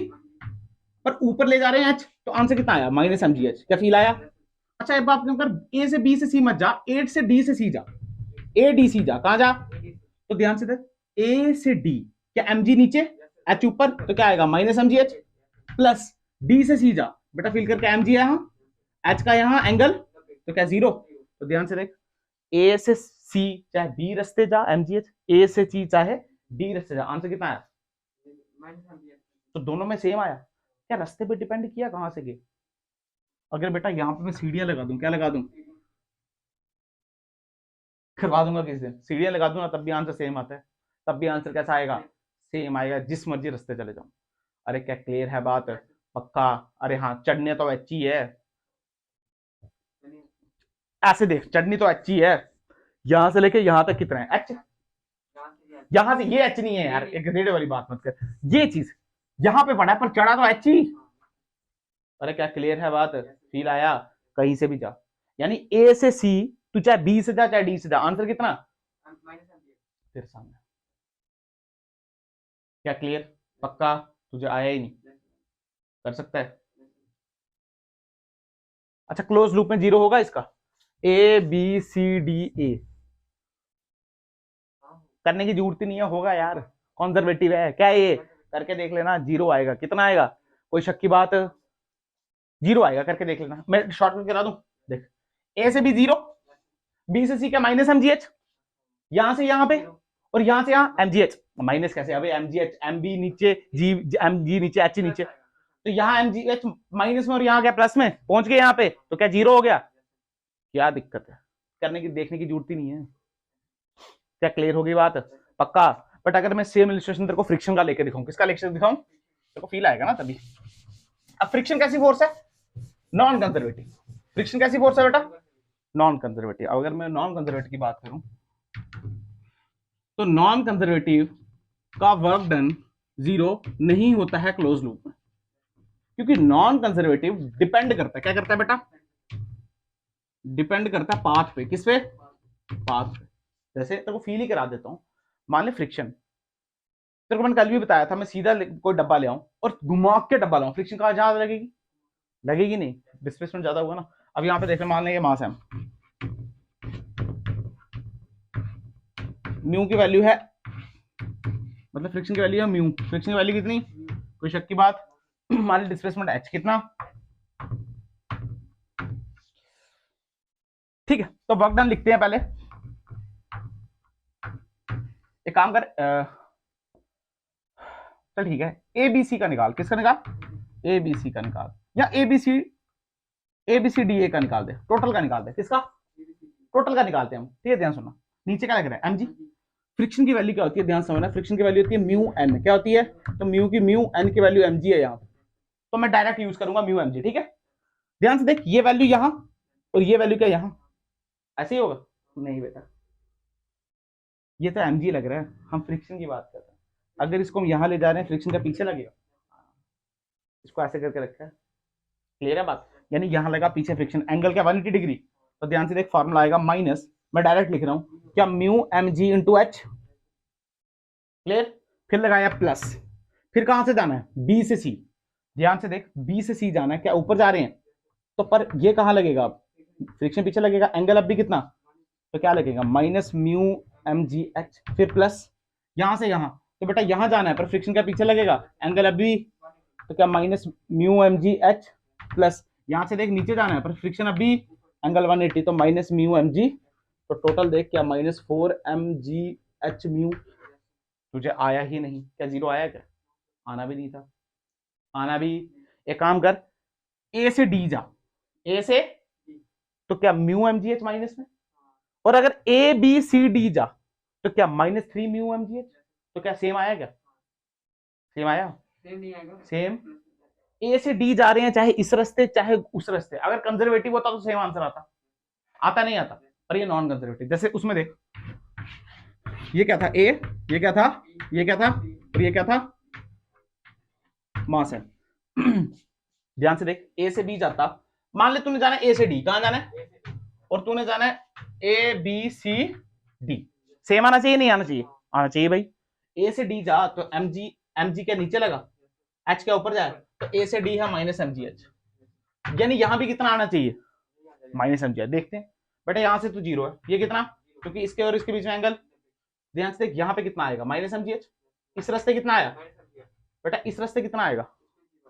पर ऊपर ले जा रहे हैं एच, तो आंसर कितना आया? Minus MG H. क्या फील आया? अच्छा एक बात कर, ए से बी से सी मत जा, ए से डी से सी जा, ए डी सी जा। कहां जा? तो ध्यान से देख, ए से डी, क्या एमजी नीचे एच ऊपर, तो क्या आएगा? Minus MG H, plus D से सी जा, बेटा फील करके एमजी है यहाँ, एच का यहाँ एंगल, तो क्या जीरो। तो ध्यान से देख, ए से सी चाहे बी रास्ते जा एमजीएच, ए से सी चाहे डी रास्ते जा, आंसर कितना आया? तो दोनों में सेम आया। क्या रास्ते पे डिपेंड किया कहां से गए? अगर बेटा यहाँ पे मैं सीढ़ियां लगा दूं, क्या लगा दूं, करवा दूंगा किसी दिन, सीढ़ियां लगा दूंगा तब भी आंसर सेम आता है, तब भी आंसर कैसा आएगा? सेम आएगा, जिस मर्जी रास्ते चले जाओ। अरे क्या क्लियर है बात? पक्का? अरे हाँ, चढ़ने तो अच्छी है, ऐसे देख, चढ़नी तो अच्छी है, यहां से लेके यहां तक कितना है? एच। यहां से ये एच नहीं है यार, एक रेड वाली बात मत कर, ये चीज यहां पे पड़ा है, पर चढ़ा तो एच ही। अरे क्या क्लियर है बात? फील आया? कहीं से भी जा, यानी ए से सी, तू चाहे बी से जा चाहे डी से जा, आंसर कितना? तेरे सामने। क्या क्लियर? पक्का? तुझे आया ही नहीं, कर सकता है? अच्छा क्लोज लूप में जीरो होगा इसका? ए बी सी डी ए करने की जरूरत ही नहीं है, होगा यार, कॉन्जर्वेटिव है क्या ये, करके देख लेना, जीरो आएगा। कितना आएगा? कोई शक की बात? जीरो आएगा, करके देख लेना, मैं शॉर्टकट करा दूं, देख, ए से बी जीरो, बी से सी का माइनस एमजीएच, यहां से यहां पे, और यहां से यहां एमजीएच, माइनस कैसे? अबे एमजीएच, एम बी नीचे, जी एम जी नीचे, एच नीचे, तो यहाँ एमजीएच माइनस में और यहाँ क्या प्लस में, पहुंच गए यहाँ पे, तो क्या जीरो हो गया? क्या दिक्कत है? करने की, देखने की जरूरत ही नहीं है। क्या क्लियर होगी बात? पक्का? बट अगर मैं सेम इलस्ट्रेशन तेरे को फ्रिक्शन का लेके दिखाऊं, किसका लेक्चर दिखाऊं, तेरे को फील आएगा ना तभी। अब फ्रिक्शन कैसी फोर्स है? Non conservative. फ्रिक्शन कैसी फोर्स है बेटा? Non conservative. अगर मैं नॉन कंजर्वेटिव की बात करूं, तो नॉन कंजर्वेटिव का वर्क डन जीरो नहीं होता है क्लोज लूप में, क्योंकि नॉन कंजर्वेटिव डिपेंड करता है, क्या करता है बेटा? डिपेंड करता है पाथ पे। किस पे? पाथ पे। जैसे तेरे को फील ही करा देता हूं, मान ले फ्रिक्शन, तेरे को मैंने कल भी बताया था, मैं सीधा कोई डब्बा ले आऊं और घुमा के डब्बा लाऊं, फ्रिक्शन कहाँ ज्यादा लगेगी? लगेगी नहीं, डिस्प्लेसमेंट ज्यादा होगा ना। अब यहाँ पे देख ले, मान लें ये मास है, म्यू की वैल्यू है, मतलब फ्रिक्शन की वैल्यू है म्यू, फ्रिक्शन की वैल्यू कितनी, कोई शक की बात? मान ली डिस्प्लेसमेंट एच कितना, ठीक है। तो वर्क डन लिखते हैं पहले, एक काम कर, चल ठीक है, एबीसी का निकाल, किसका निकाल? एबीसी का निकाल, या एबीसी डी ए का निकाल दे, टोटल का निकाल दे, किसका? टोटल का निकालते हैं हम, ठीक है। ध्यान सुनना, नीचे क्या लग रहा है? एमजी। फ्रिक्शन की वैल्यू क्या होती है? ध्यान समझना, फ्रिक्शन की वैल्यू होती है म्यू एन, क्या होती है? तो म्यू की म्यू एन की वैल्यू एमजी है यहाँ, तो मैं डायरेक्ट यूज करूंगा म्यू एमजी, ठीक है। ध्यान से देख, ये वैल्यू यहाँ और ये वैल्यू क्या यहाँ, ऐसे ही होगा? नहीं बेटा, ये तो एमजी लग रहा है, हम फ्रिक्शन की बात कर रहे हैं। अगर इसको हम यहाँ ले जा रहे हैं, फ्रिक्शन का पीछे लगेगा, इसको ऐसे करके रखा है, क्लियर है बात? यानी यहाँ लगा पीछे फ्रिक्शन, एंगल क्या 180 डिग्री। तो ध्यान से देख, फॉर्मूला आएगा माइनस, मैं डायरेक्ट लिख रहा हूँ क्या, mu M G into H, clear. फिर लगाया प्लस, फिर कहां से जाना है? बी से सी। ध्यान से देख, बी से सी जाना है, क्या ऊपर जा रहे हैं? तो पर ये कहां लगेगा? फ्रिक्शन पीछे लगेगा, एंगल अब भी कितना, तो क्या लगेगा? Minus mu M G H, फिर प्लस यहां से यहां, तो बेटा यहां जाना है पर फ्रिक्शन का पीछे लगेगा, एंगल अब भी, तो क्या minus mu M G H plus, यहां से देख नीचे जाना है पर फ्रिक्शन अब भी, एंगल 180, तो माइनस म्यू एम जी, तो टोटल देख क्या -4 एम जी एच म्यू। तुझे आया ही नहीं क्या? जीरो आया क्या? आना भी नहीं था, आना भी। एक काम कर, ए से डी जा, ए से, तो क्या mu M G H minus में, और अगर ए बी सी डी जा तो क्या -3 म्यू एम जी एच, तो क्या सेम आया क्या? सेम आया? सेम नहीं आएगा, सेम। ए से डी जा रहे हैं चाहे इस रास्ते चाहे उस रास्ते, अगर कंजर्वेटिव होता तो सेम आंसर आता, आता नहीं आता, और ये नॉन कंजर्वेटिव। जैसे उसमें देख, ये क्या था? ए, ये क्या था? ये क्या था? और ये क्या था? मास है। ध्यान से देख, ए से बी जाता, मान ले तूने जाना ए से डी, कहां जाना है? और तूने जाना है A B C D, same आना चाहिए नहीं आना चाहिए? आना चाहिए भाई। ए से डी जा तो एमजी के नीचे लगा, एच के ऊपर जाए, तो ए से डी है माइनस एमजी एच, यानी यहां भी कितना आना चाहिए? Minus MG H. देखते हैं बेटा, यहां से तो जीरो है, ये कितना, क्योंकि इसके और इसके बीच में एंगल। ध्यान से देख, यहां पे कितना आएगा? Minus MG H. इस रास्ते कितना आया बेटा? इस रास्ते कितना आएगा?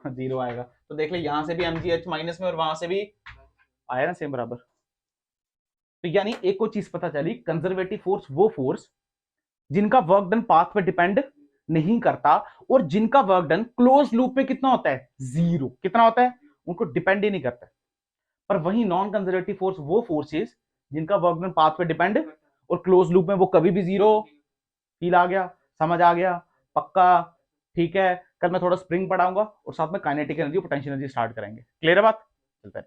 जीरो आएगा। तो देख ले, यहां से भी एम जी एच माइनस में और वहां से भी आया ना सेम बराबर। तो यानी एक को चीज पता चली, कंजर्वेटिव फोर्स वो फोर्स जिनका वर्क डन पाथ पे डिपेंड नहीं करता, और जिनका वर्क डन क्लोज लूप में कितना होता है? जीरो। कितना होता है? उनको डिपेंड ही नहीं करता। पर वही नॉन कंजर्वेटिव फोर्स वो फोर्सेस जिनका वर्क डन पाथ पे डिपेंड, और क्लोज लूप में वो कभी भी जीरो। फील आ गया? समझ आ गया? पक्का? ठीक है, कल मैं थोड़ा स्प्रिंग पढ़ाऊंगा और साथ में kinetic energy, potential energy start करेंगे। क्लियर है बात? चलता है।